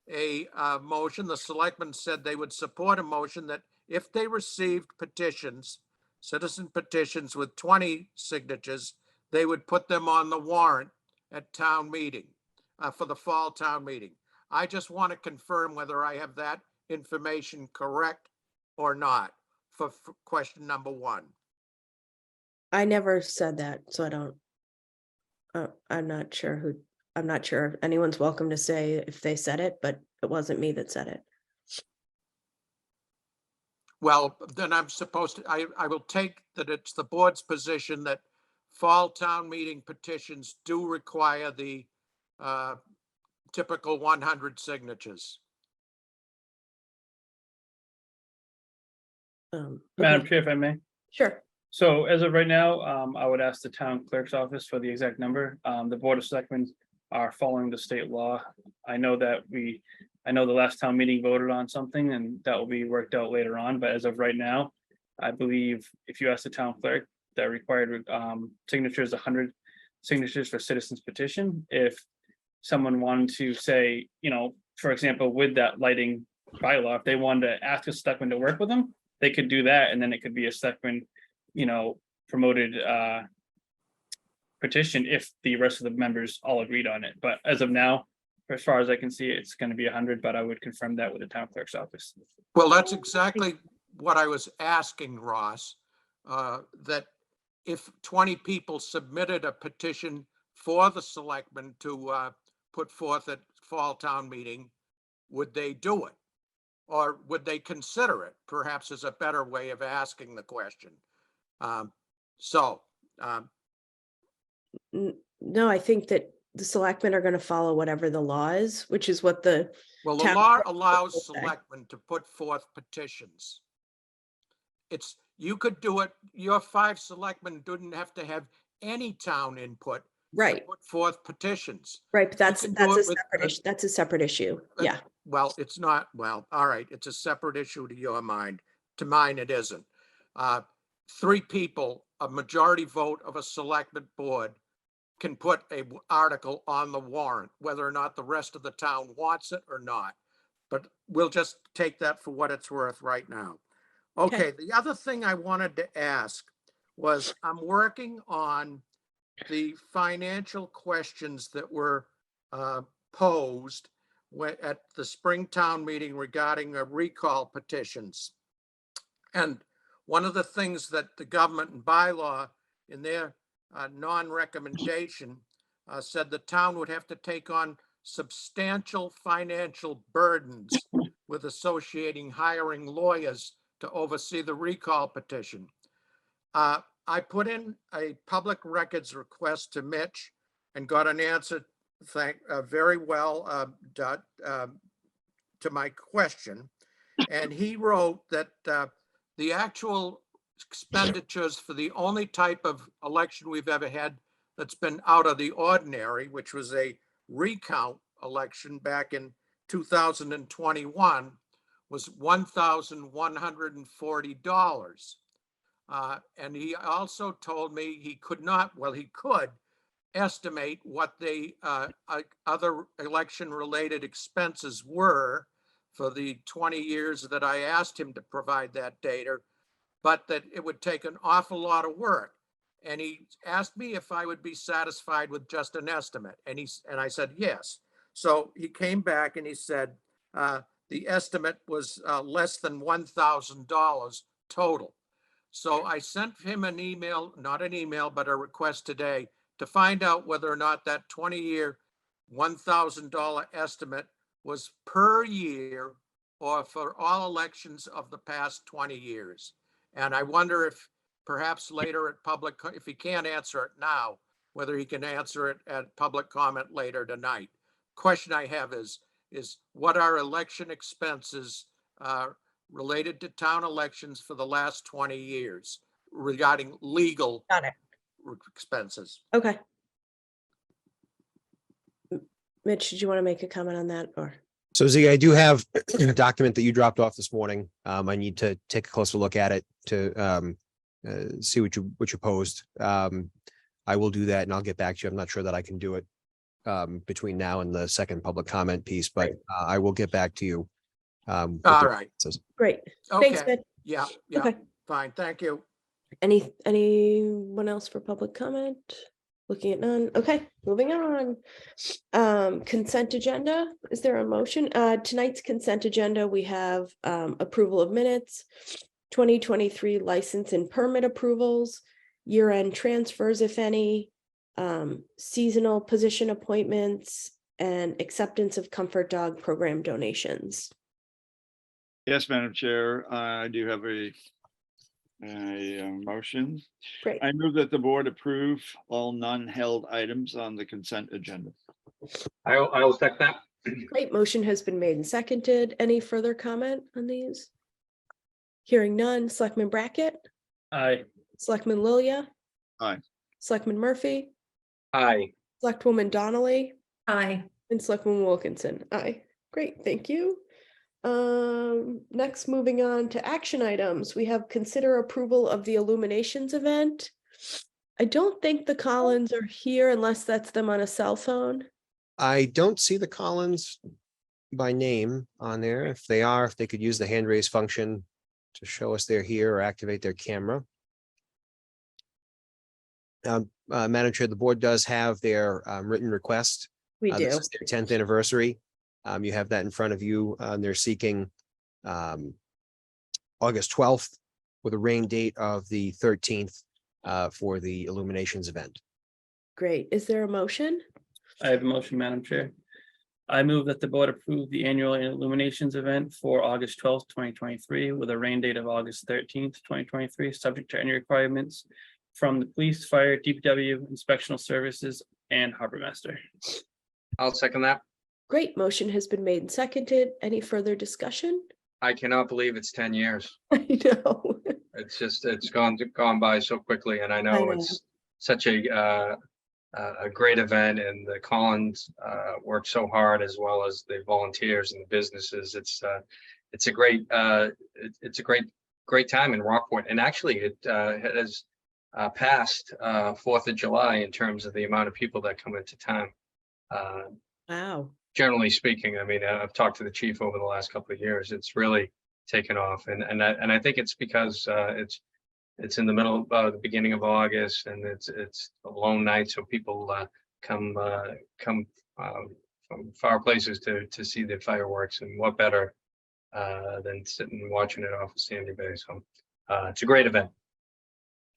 a motion. The selectmen said they would support a motion that if they received petitions, citizen petitions with 20 signatures, they would put them on the warrant at town meeting for the fall town meeting. I just want to confirm whether I have that information correct or not for question number 1. I never said that, so I don't. I'm not sure if anyone's welcome to say if they said it, but it wasn't me that said it. Well, then I'm supposed to, I will take that it's the board's position that fall town meeting petitions do require the typical 100 signatures. Madam Okay. Chair, if I may. Sure. So as of right now, I would ask the town clerk's office for the exact number. The Board of Selectmen are following the state law. I know the last town meeting voted on something and that will be worked out later on, but as of right now, I believe if you ask the town clerk, that required signatures, 100 signatures for citizens petition. If someone wanted to say, for example, with that lighting bylaw, if they wanted to ask a selectman to work with them, they could do that, and then it could be a selectman promoted petition if the rest of the members all agreed on it. But as of now, as far as I can see, it's going to be 100, but I would confirm that with the town clerk's office. Well, that's exactly what I was asking, Ross, that if 20 people submitted a petition for the selectmen to put forth at fall town meeting, would they do it? Or would they consider it? Perhaps is a better way of asking the question. So, No, I think that the selectmen are going to follow whatever the law is, which is what the well, the town law clerk allows will say. selectmen to put forth petitions. You could do it, your 5 selectmen didn't have to have any town input. To Right, put forth petitions. right, but that's can do that's a it with separate issue. That's a separate issue. Uh, Yeah, Well, it's not, well, all right, it's a separate issue to your mind. To mine, it isn't. 3 people, a majority vote of a selectment board can put a article on the warrant, whether or not the rest of the town wants it or not. But we'll just take that for what it's worth right now. Okay, the other thing I wanted to ask was I'm working on the financial questions that were posed at the Springtown meeting regarding recall petitions. And one of the things that the government and bylaw in their non-recommendation said the town would have to take on substantial financial burdens with associating hiring lawyers to oversee the recall petition. I put in a public records request to Mitch and got an answer, very well to my question. And he wrote that the actual expenditures for the only type of election we've ever had that's been out of the ordinary, which was a recount election back in 2021, was $1,140. And he also told me he could not, well, he could estimate what the other election-related expenses were for the 20 years that I asked him to provide that data, but that it would take an awful lot of work. And he asked me if I would be satisfied with just an estimate. And I said, yes. So he came back and he said, the estimate was less than $1,000 total. So I sent him an email, not an email, but a request today to find out whether or not that 20-year $1,000 estimate was per year or for all elections of the past 20 years. And I wonder if perhaps later at public, if he can't answer it now, whether he can answer it at public comment later tonight. Question I have is what are election expenses related to town elections for the last 20 years regarding legal got it. expenses? Okay. Mitch, did you want to make a comment on that or? So Z, I do have a document that you dropped off this morning. I need to take a closer look at it to see what you posed. I will do that and I'll get back to you. I'm not sure that I can do it between now and the second public comment piece, but I will get back to you. All right. Great. Thanks, Okay. Mitch. Yeah. Yeah. Okay. Fine. Thank you. Anyone else for public comment? Looking at none. Okay, moving on. Consent agenda. Is there a motion? Tonight's consent agenda, we have approval of minutes, 2023 license and permit approvals, year-end transfers, if any, seasonal position appointments, and acceptance of Comfort Dog program donations. Yes, Madam Chair, I do have a motion. Great. I move that the board approve all non-held items on the consent agenda. I will second that. Great. Motion has been made and seconded. Any further comment on these? Hearing none. Selectman Brackett, Aye. Selectman Lilia, Aye. Selectman Murphy, Aye. Selectwoman Donnelly, Aye. and Selectwoman Wilkinson. Aye. Great, thank you. Next, moving on to action items, we have consider approval of the illuminations event. I don't think the Collins are here unless that's them on a cell phone. I don't see the Collins by name on there. If they are, if they could use the hand raise function to show us they're here or activate their camera. Madam Chair, the board does have their written request. We do. This is their 10th anniversary. You have that in front of you. They're seeking August 12th with a rain date of the 13th for the illuminations event. Great. Is there a motion? I have a motion, Madam Chair. I move that the board approve the annual illuminations event for August 12th, 2023, with a rain date of August 13th, 2023, subject to any requirements from the police, fire, DPW, inspectional services, and harbor master. I'll second that. Great, motion has been made and seconded. Any further discussion? I cannot believe it's 10 years. I know. It's just, it's gone by so quickly, and I know know. it's such a great event, and the Collins work so hard, as well as the volunteers and the businesses. It's a great time in Rockport, and actually it has passed 4th of July in terms of the amount of people that come into town. Wow. Generally speaking, I mean, I've talked to the chief over the last couple of years. It's really taken off, and I think it's because it's in the middle of the beginning of August, and it's a lone night, so people come from far places to see the fireworks, and what better than sitting and watching it off of Sandy Bay. So it's a great event.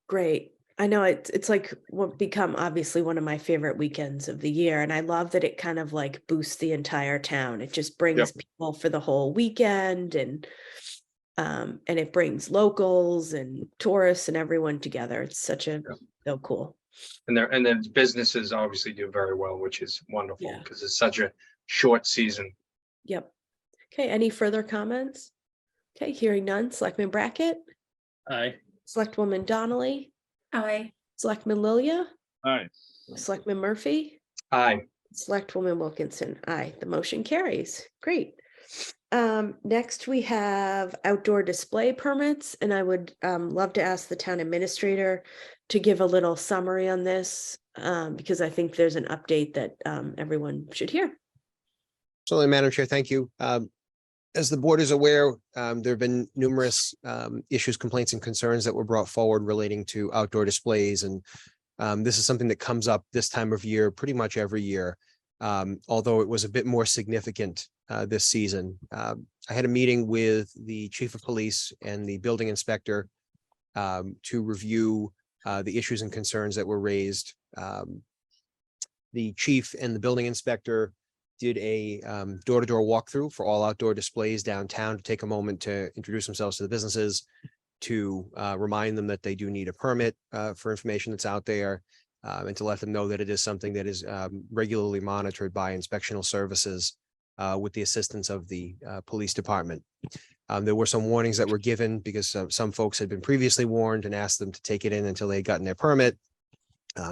Great. I know it's like what become obviously one of my favorite weekends of the year. And I love that it kind of like boosts the entire town. It just brings people for the whole weekend, and it brings locals and tourists and everyone together. It's such a so cool. And then businesses obviously do very well, which is wonderful, because it's such a short season. Yep. Okay, any further comments? Okay, hearing none. Selectman Brackett, Aye. Selectwoman Donnelly, Aye. Selectman Lilia, Aye. Selectman Murphy, Aye. Selectwoman Wilkinson. Aye, the motion carries. Great. Next we have outdoor display permits, and I would love to ask the town administrator to give a little summary on this, because I think there's an update that everyone should hear. Absolutely, Madam Chair, thank you. As the board is aware, there have been numerous issues, complaints, and concerns that were brought forward relating to outdoor displays. And this is something that comes up this time of year, pretty much every year, although it was a bit more significant this season. I had a meeting with the chief of police and the building inspector to review the issues and concerns that were raised. The chief and the building inspector did a door-to-door walkthrough for all outdoor displays downtown to take a moment to introduce themselves to the businesses, to remind them that they do need a permit for information that's out there, and to let them know that it is something that is regularly monitored by inspectional services with the assistance of the police department. There were some warnings that were given because some folks had been previously warned and asked them to take it in until they had gotten their permit.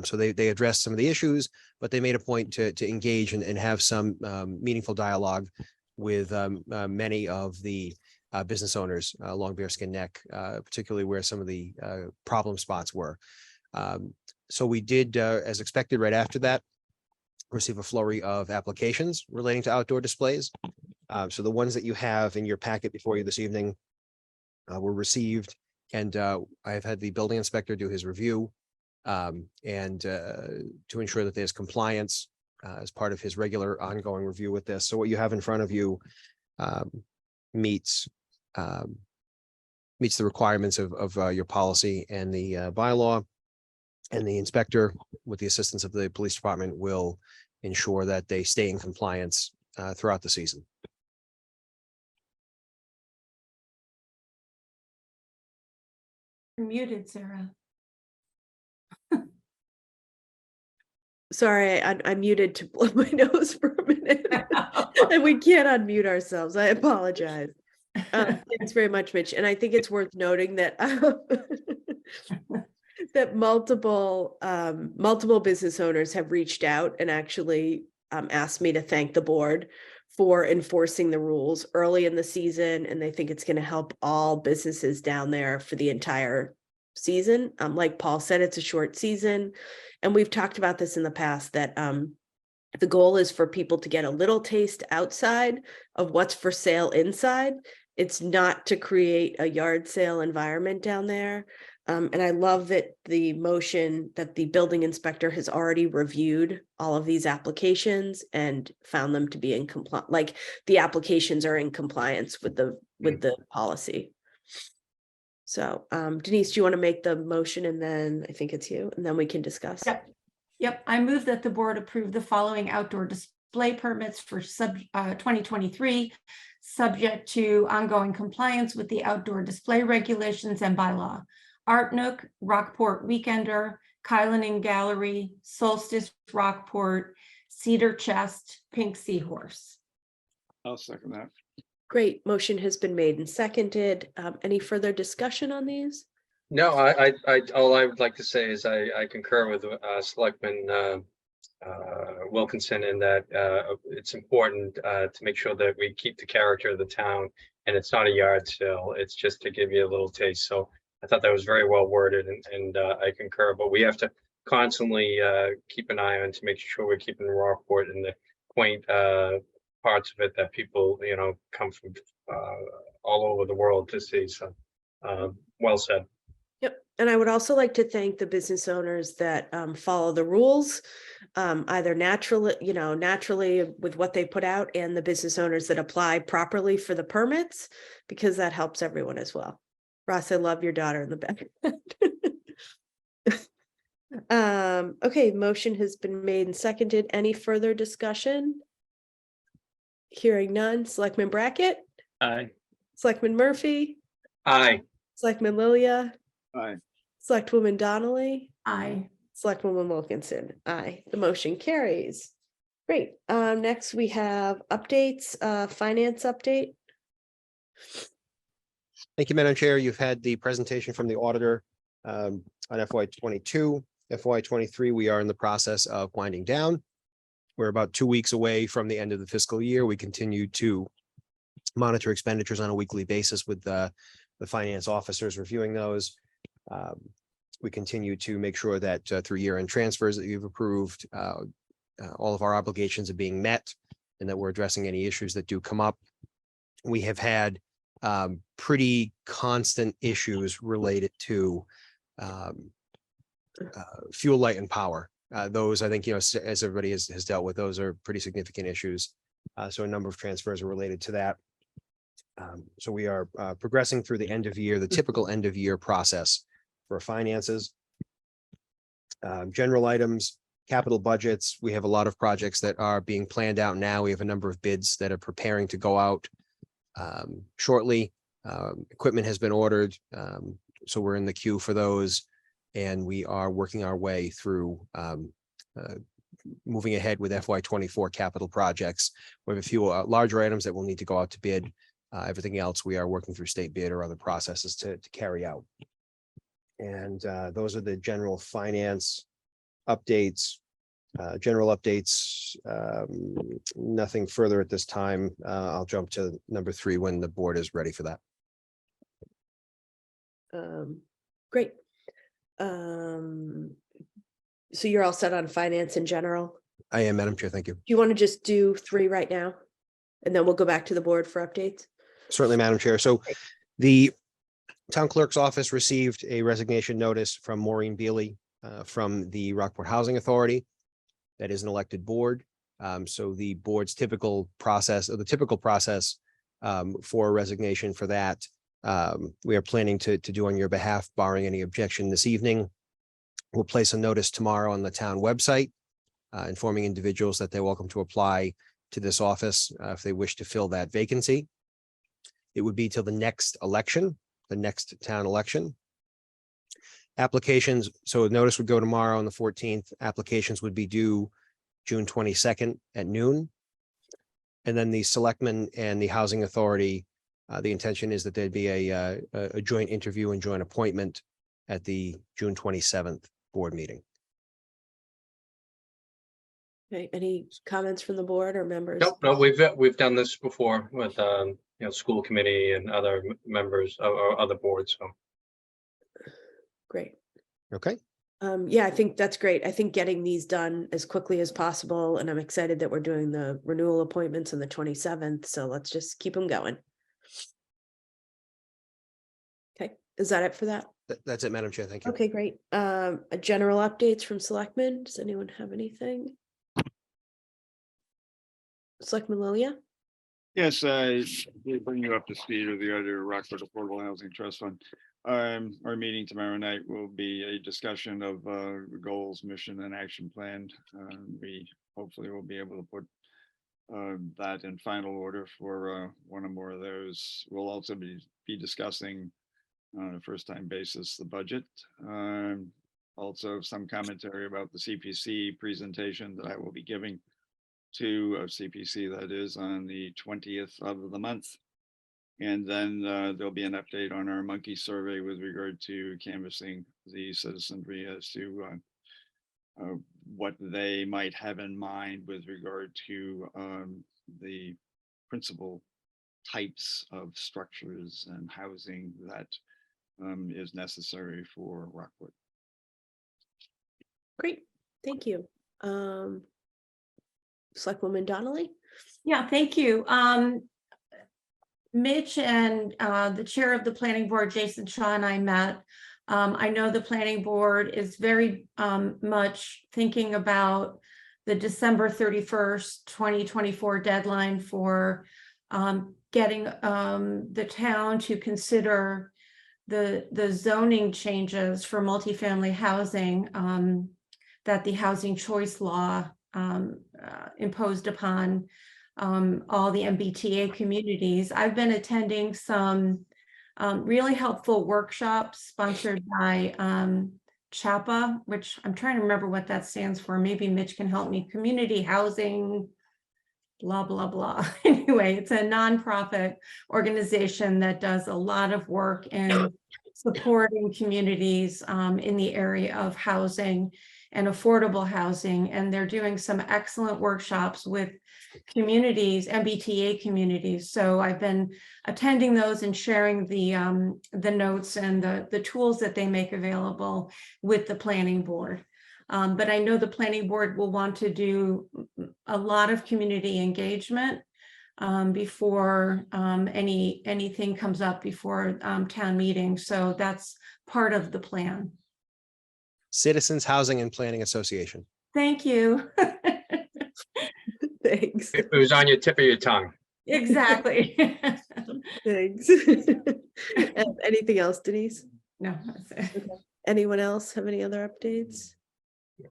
So they addressed some of the issues, but they made a point to engage and have some meaningful dialogue with many of the business owners along Bearskin Neck, particularly where some of the problem spots were. So we did, as expected, right after that, receive a flurry of applications relating to outdoor displays. So the ones that you have in your packet before you this evening were received, and I've had the building inspector do his review. And to ensure that there's compliance as part of his regular ongoing review with this. So what you have in front of you meets the requirements of your policy and the bylaw, and the inspector, with the assistance of the police department, will ensure that they stay in compliance throughout the season. You're muted, Sarah. Sorry, I muted to blow my nose for a minute. And we can't unmute ourselves. I apologize. Thanks very much, Mitch. And I think it's worth noting that that multiple business owners have reached out and actually asked me to thank the board for enforcing the rules early in the season, and they think it's going to help all businesses down there for the entire season. Like Paul said, it's a short season, and we've talked about this in the past, that the goal is for people to get a little taste outside of what's for sale inside. It's not to create a yard sale environment down there. And I love that the motion that the building inspector has already reviewed all of these applications and found them to be in compliance, like the applications are in compliance with the policy. So Denise, do you want to make the motion, and then I think it's you, and then we can discuss? Yep. I move that the board approve the following outdoor display permits for 2023, subject to ongoing compliance with the outdoor display regulations and bylaw. Art Nook, Rockport Weekender, Kylan Gallery, Solstice Rockport, Cedar Chest, Pink Seahorse. I'll second that. Great. Motion has been made and seconded. Any further discussion on these? No, all I would like to say is I concur with Selectman Wilkinson in that it's important to make sure that we keep the character of the town, and it's not a yard sale. It's just to give you a little taste. So I thought that was very well worded, and I concur. But we have to constantly keep an eye on to make sure we're keeping Rockport in the quaint parts of it that people, you know, come from all over the world to see. So well said. Yep. And I would also like to thank the business owners that follow the rules, either naturally with what they put out, and the business owners that apply properly for the permits, because that helps everyone as well. Ross, I love your daughter in the back. Okay, motion has been made and seconded. Any further discussion? Hearing none. Selectman Brackett, Aye. Selectman Murphy, Aye. Selectman Lilia, Aye. Selectwoman Donnelly, Aye. Selectwoman Wilkinson. Aye, the motion carries. Great. Next we have updates, finance update. Thank you, Madam Chair. You've had the presentation from the auditor on FY22. FY23, we are in the process of winding down. We're about 2 weeks away from the end of the fiscal year. We continue to monitor expenditures on a weekly basis with the finance officers reviewing those. We continue to make sure that through year-end transfers that you've approved, all of our obligations are being met, and that we're addressing any issues that do come up. We have had pretty constant issues related to fuel, light, and power. Those, I think, you know, as everybody has dealt with, those are pretty significant issues. So a number of transfers are related to that. So we are progressing through the end of year, the typical end of year process for finances. General items, capital budgets. We have a lot of projects that are being planned out now. We have a number of bids that are preparing to go out shortly. Equipment has been ordered, so we're in the queue for those, and we are working our way through moving ahead with FY24 capital projects. We have a few larger items that will need to go out to bid. Everything else we are working through state bid or other processes to carry out. And those are the general finance updates. General updates, nothing further at this time. I'll jump to number 3 when the board is ready for that. Great. So you're all set on finance in general? I am, Madam Chair. Thank you. Do you want to just do 3 right now? And then we'll go back to the board for updates? Certainly, Madam Chair. So the town clerk's office received a resignation notice from Maureen Beely from the Rockport Housing Authority. That is an elected board. So the board's typical process, or the typical process for a resignation for that, we are planning to do on your behalf, barring any objection this evening. We'll place a notice tomorrow on the town website, informing individuals that they're welcome to apply to this office if they wish to fill that vacancy. It would be till the next election, the next town election. Applications, so a notice would go tomorrow on the 14th. Applications would be due June 22nd at noon. And then the selectmen and the housing authority, the intention is that there'd be a joint interview and joint appointment at the June 27th board meeting. Okay, any comments from the board or members? Nope, no, we've done this before with you know, school committee and other members or other boards. So Great. Okay. Yeah, I think that's great. I think getting these done as quickly as possible, and I'm excited that we're doing the renewal appointments on the 27th. So let's just keep them going. Okay, is that it for that? That's it, Madam Chair. Thank you. Okay, great. General updates from selectmen. Does anyone have anything? Selectman Lilia? Yes, I did bring you up to speed with the other Rockford Affordable Housing Trust Fund. Our meeting tomorrow night will be a discussion of goals, mission, and action plan. We hopefully will be able to put that in final order for one or more of those. We'll also be discussing on a first time basis the budget. Also some commentary about the CPC presentation that I will be giving to CPC, that is on the 20th of the month. And then there'll be an update on our monkey survey with regard to canvassing the citizenry as to what they might have in mind with regard to the principal types of structures and housing that is necessary for Rockport. Great, thank you. Selectwoman Donnelly? Yeah, thank you. Mitch and the chair of the planning board, Jason Shaw, and I met. I know the planning board is very much thinking about the December 31st, 2024 deadline for getting the town to consider the zoning changes for multifamily housing that the housing choice law imposed upon all the MBTA communities. I've been attending some really helpful workshops sponsored by CHAPA, which I'm trying to remember what that stands for. Maybe Mitch can help me. Community Housing, blah, blah, blah. Anyway, it's a nonprofit organization that does a lot of work in supporting communities in the area of housing and affordable housing. And they're doing some excellent workshops with communities, MBTA communities. So I've been attending those and sharing the notes and the tools that they make available with the planning board. But I know the planning board will want to do a lot of community engagement before anything comes up before town meeting. So that's part of the plan. Citizens Housing and Planning Association. Thank you. Thanks. It was on your tip of your tongue. Exactly. Thanks. Anything else, Denise? No, that's it. Okay. Anyone else have any other updates?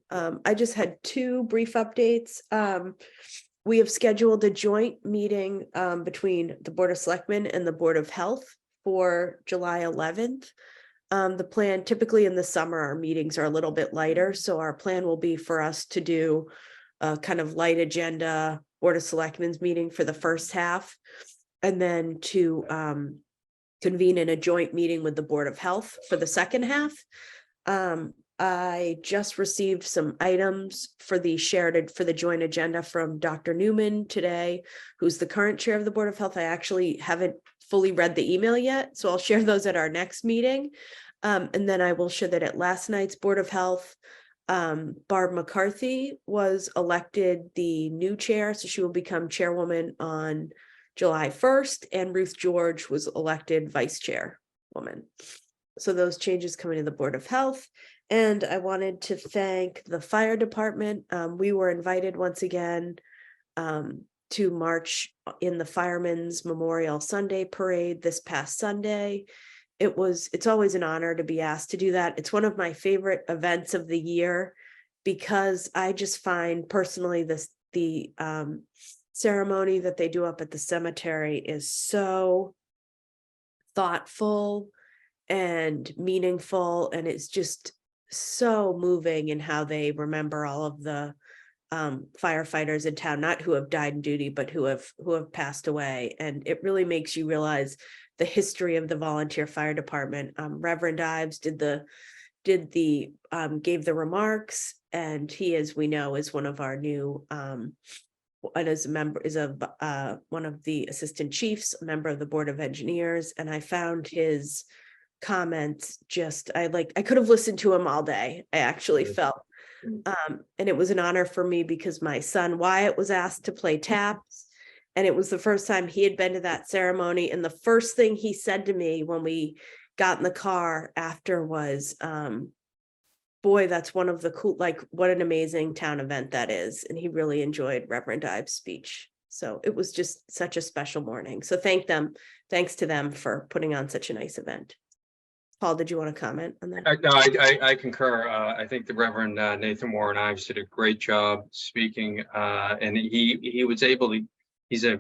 I just had two brief updates. We have scheduled a joint meeting between the Board of Selectmen and the Board of Health for July 11th. The plan, typically in the summer, our meetings are a little bit lighter. So our plan will be for us to do a kind of light agenda Board of Selectmen's meeting for the first half, and then to convene in a joint meeting with the Board of Health for the second half. I just received some items for the joint agenda from Dr. Newman today, who's the current chair of the Board of Health. I actually haven't fully read the email yet, so I'll share those at our next meeting. And then I will share that at last night's Board of Health, Barb McCarthy was elected the new chair, so she will become chairwoman on July 1st, and Ruth George was elected vice chairwoman. So those changes coming to the Board of Health. And I wanted to thank the fire department. We were invited once again to march in the Firemen's Memorial Sunday Parade this past Sunday. It's always an honor to be asked to do that. It's one of my favorite events of the year because I just find personally the ceremony that they do up at the cemetery is so thoughtful and meaningful, and it's just so moving in how they remember all of the firefighters in town, not who have died in duty, but who have passed away. And it really makes you realize the history of the volunteer fire department. Reverend Ives gave the remarks, and he, as we know, is one of our new and as a member one of the assistant chiefs, a member of the Board of Engineers. And I found his comments I could have listened to him all day. I actually felt and it was an honor for me because my son Wyatt was asked to play taps, and it was the first time he had been to that ceremony. And the first thing he said to me when we got in the car after was, boy, that's one of the cool, what an amazing town event that is. And he really enjoyed Reverend Ives' speech. So it was just such a special morning. So thanks to them for putting on such a nice event. Paul, did you want to comment on that? No, I concur. I think the Reverend Nathan Warren Ives did a great job speaking, and he was able to. He's a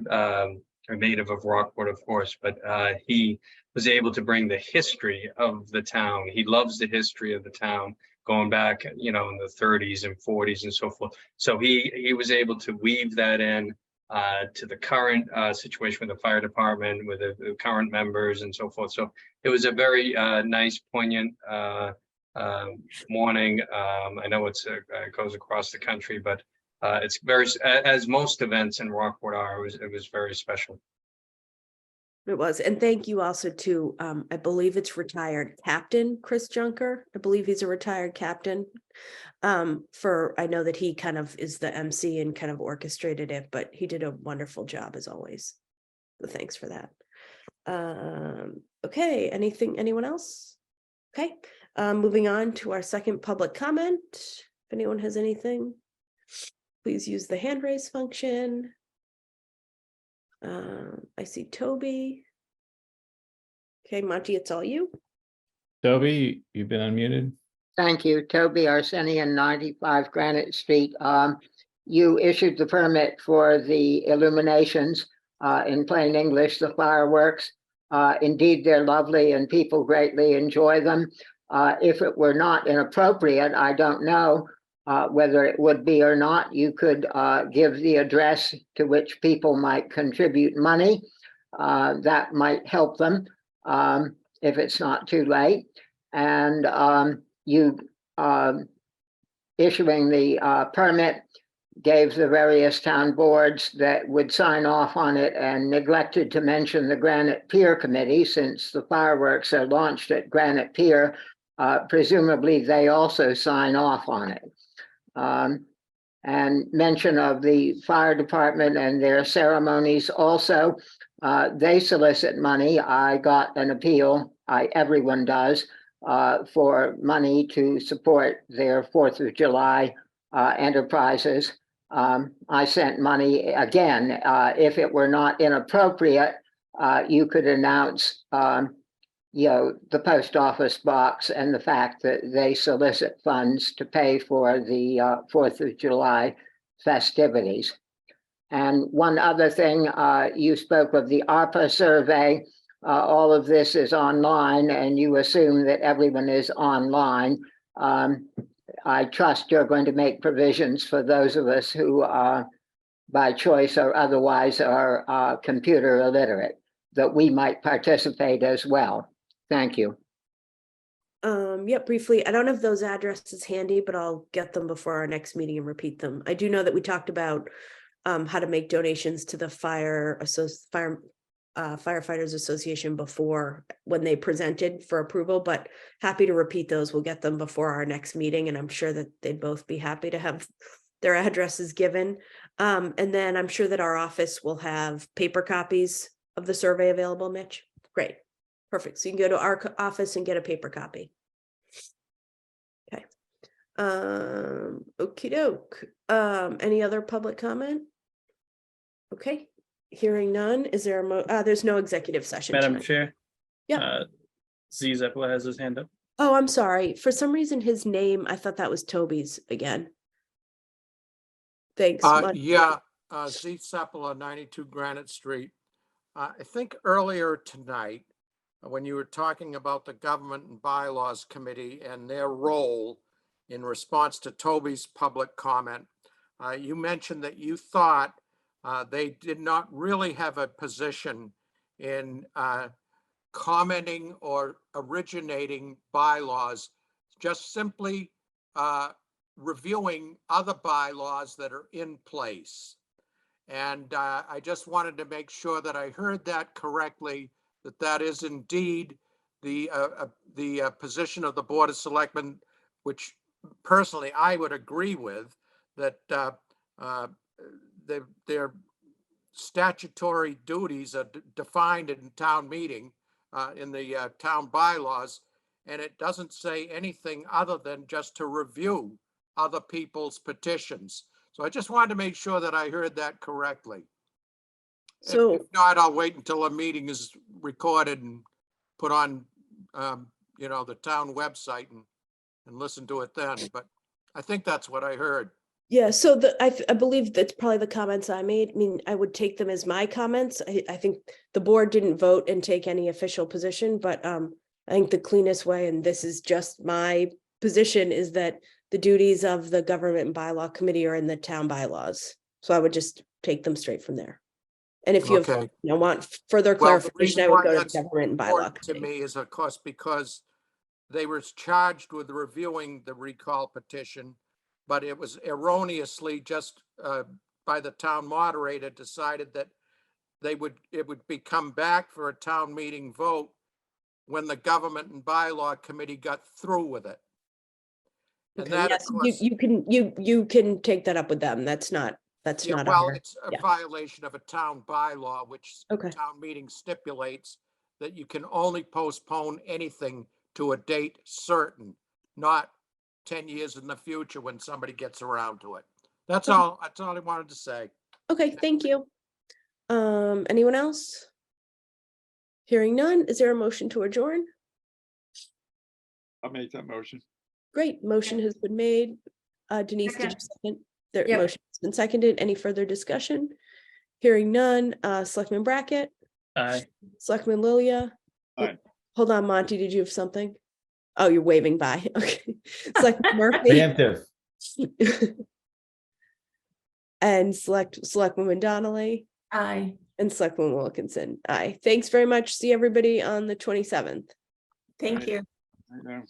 native of Rockport, of course, but he was able to bring the history of the town. He loves the history of the town, going back, in the 30s and 40s and so forth. So he was able to weave that in to the current situation with the fire department, with the current members and so forth. So it was a very nice, poignant morning. I know it goes across the country, but it's very, as most events in Rockport are, it was very special. It was. And thank you also to, I believe it's retired Captain Chris Junker. I believe he's a retired captain. I know that he kind of is the MC and kind of orchestrated it, but he did a wonderful job as always. So thanks for that. Okay, anyone else? Okay, moving on to our second public comment. If anyone has anything, please use the hand raise function. I see Toby. Okay, Monty, it's all you. Toby, you've been unmuted. Thank you, Toby Arsenian, 95 Granite Street. You issued the permit for the illuminations, in plain English, the fireworks. Indeed, they're lovely and people greatly enjoy them. If it were not inappropriate, I don't know whether it would be or not, you could give the address to which people might contribute money. That might help them if it's not too late. And you issuing the permit gave the various town boards that would sign off on it and neglected to mention the Granite Pier Committee, since the fireworks are launched at Granite Pier. Presumably they also sign off on it. And mention of the fire department and their ceremonies also. They solicit money. I got an appeal, everyone does, for money to support their 4th of July enterprises. I sent money again. If it were not inappropriate, you could announce the post office box and the fact that they solicit funds to pay for the 4th of July festivities. And one other thing, you spoke of the ARPA survey. All of this is online and you assume that everyone is online. I trust you're going to make provisions for those of us who by choice or otherwise are computer illiterate, that we might participate as well. Thank you. Yep, briefly, I don't have those addresses handy, but I'll get them before our next meeting and repeat them. I do know that we talked about how to make donations to the Firefighters Association before, when they presented for approval, but happy to repeat those. We'll get them before our next meeting, and I'm sure that they'd both be happy to have their addresses given. And then I'm sure that our office will have paper copies of the survey available, Mitch. Great. Perfect. So you can go to our office and get a paper copy. Okay. Okie doke. Any other public comment? Okay. Hearing none. Is there a there's no executive session Madam tonight. Chair. Yeah. Z Zeppela has his hand up. Oh, I'm sorry. For some reason, his name, I thought that was Toby's again. Thanks. Yeah, Z Seppala, 92 Granite Street. I think earlier tonight, when you were talking about the Government and Bylaws Committee and their role in response to Toby's public comment, you mentioned that you thought they did not really have a position in commenting or originating bylaws, just simply reviewing other bylaws that are in place. And I just wanted to make sure that I heard that correctly, that that is indeed the position of the Board of Selectmen, which personally I would agree with, that their statutory duties are defined in town meeting, in the town bylaws, and it doesn't say anything other than just to review other people's petitions. So I just wanted to make sure that I heard that correctly. So if not, I'll wait until a meeting is recorded and put on, the town website and listen to it then, but I think that's what I heard. Yeah, so I believe that's probably the comments I made. I mean, I would take them as my comments. I think the board didn't vote and take any official position, but I think the cleanest way, and this is just my position, is that the duties of the government and bylaw committee are in the town bylaws. So I would just take them straight from there. And if you have, Okay. want further Well, the clarification, reason I would why go to that's the government and bylaw important to committee. me is, of course, because they were charged with reviewing the recall petition, but it was erroneously just by the town moderator decided that it would be come back for a town meeting vote when the government and bylaw committee got through with it. And Okay, that, of yes, course, you can take that up with them. That's not yeah, our. well, it's a yeah. violation of a town bylaw, which Okay. town meeting stipulates that you can only postpone anything to a date certain, not 10 years in the future when somebody gets around to it. That's all I wanted to say. Okay, thank you. Anyone else? Hearing none, is there a motion to adjourn? I'll make that motion. Great, motion has been made. Denise, did you Second. second? The Yep. motion has been seconded. Any further discussion? Hearing none, Selectman Brackett, Aye. Selectman Lilia. Aye. Hold on, Monty, did you have something? Oh, you're waving by. Okay. Selectman Murphy Preemptive. and Selectwoman Donnelly Aye. and Selectwoman Wilkinson. Aye. Thanks very much. See everybody on the 27th. Thank Aye. you. I know.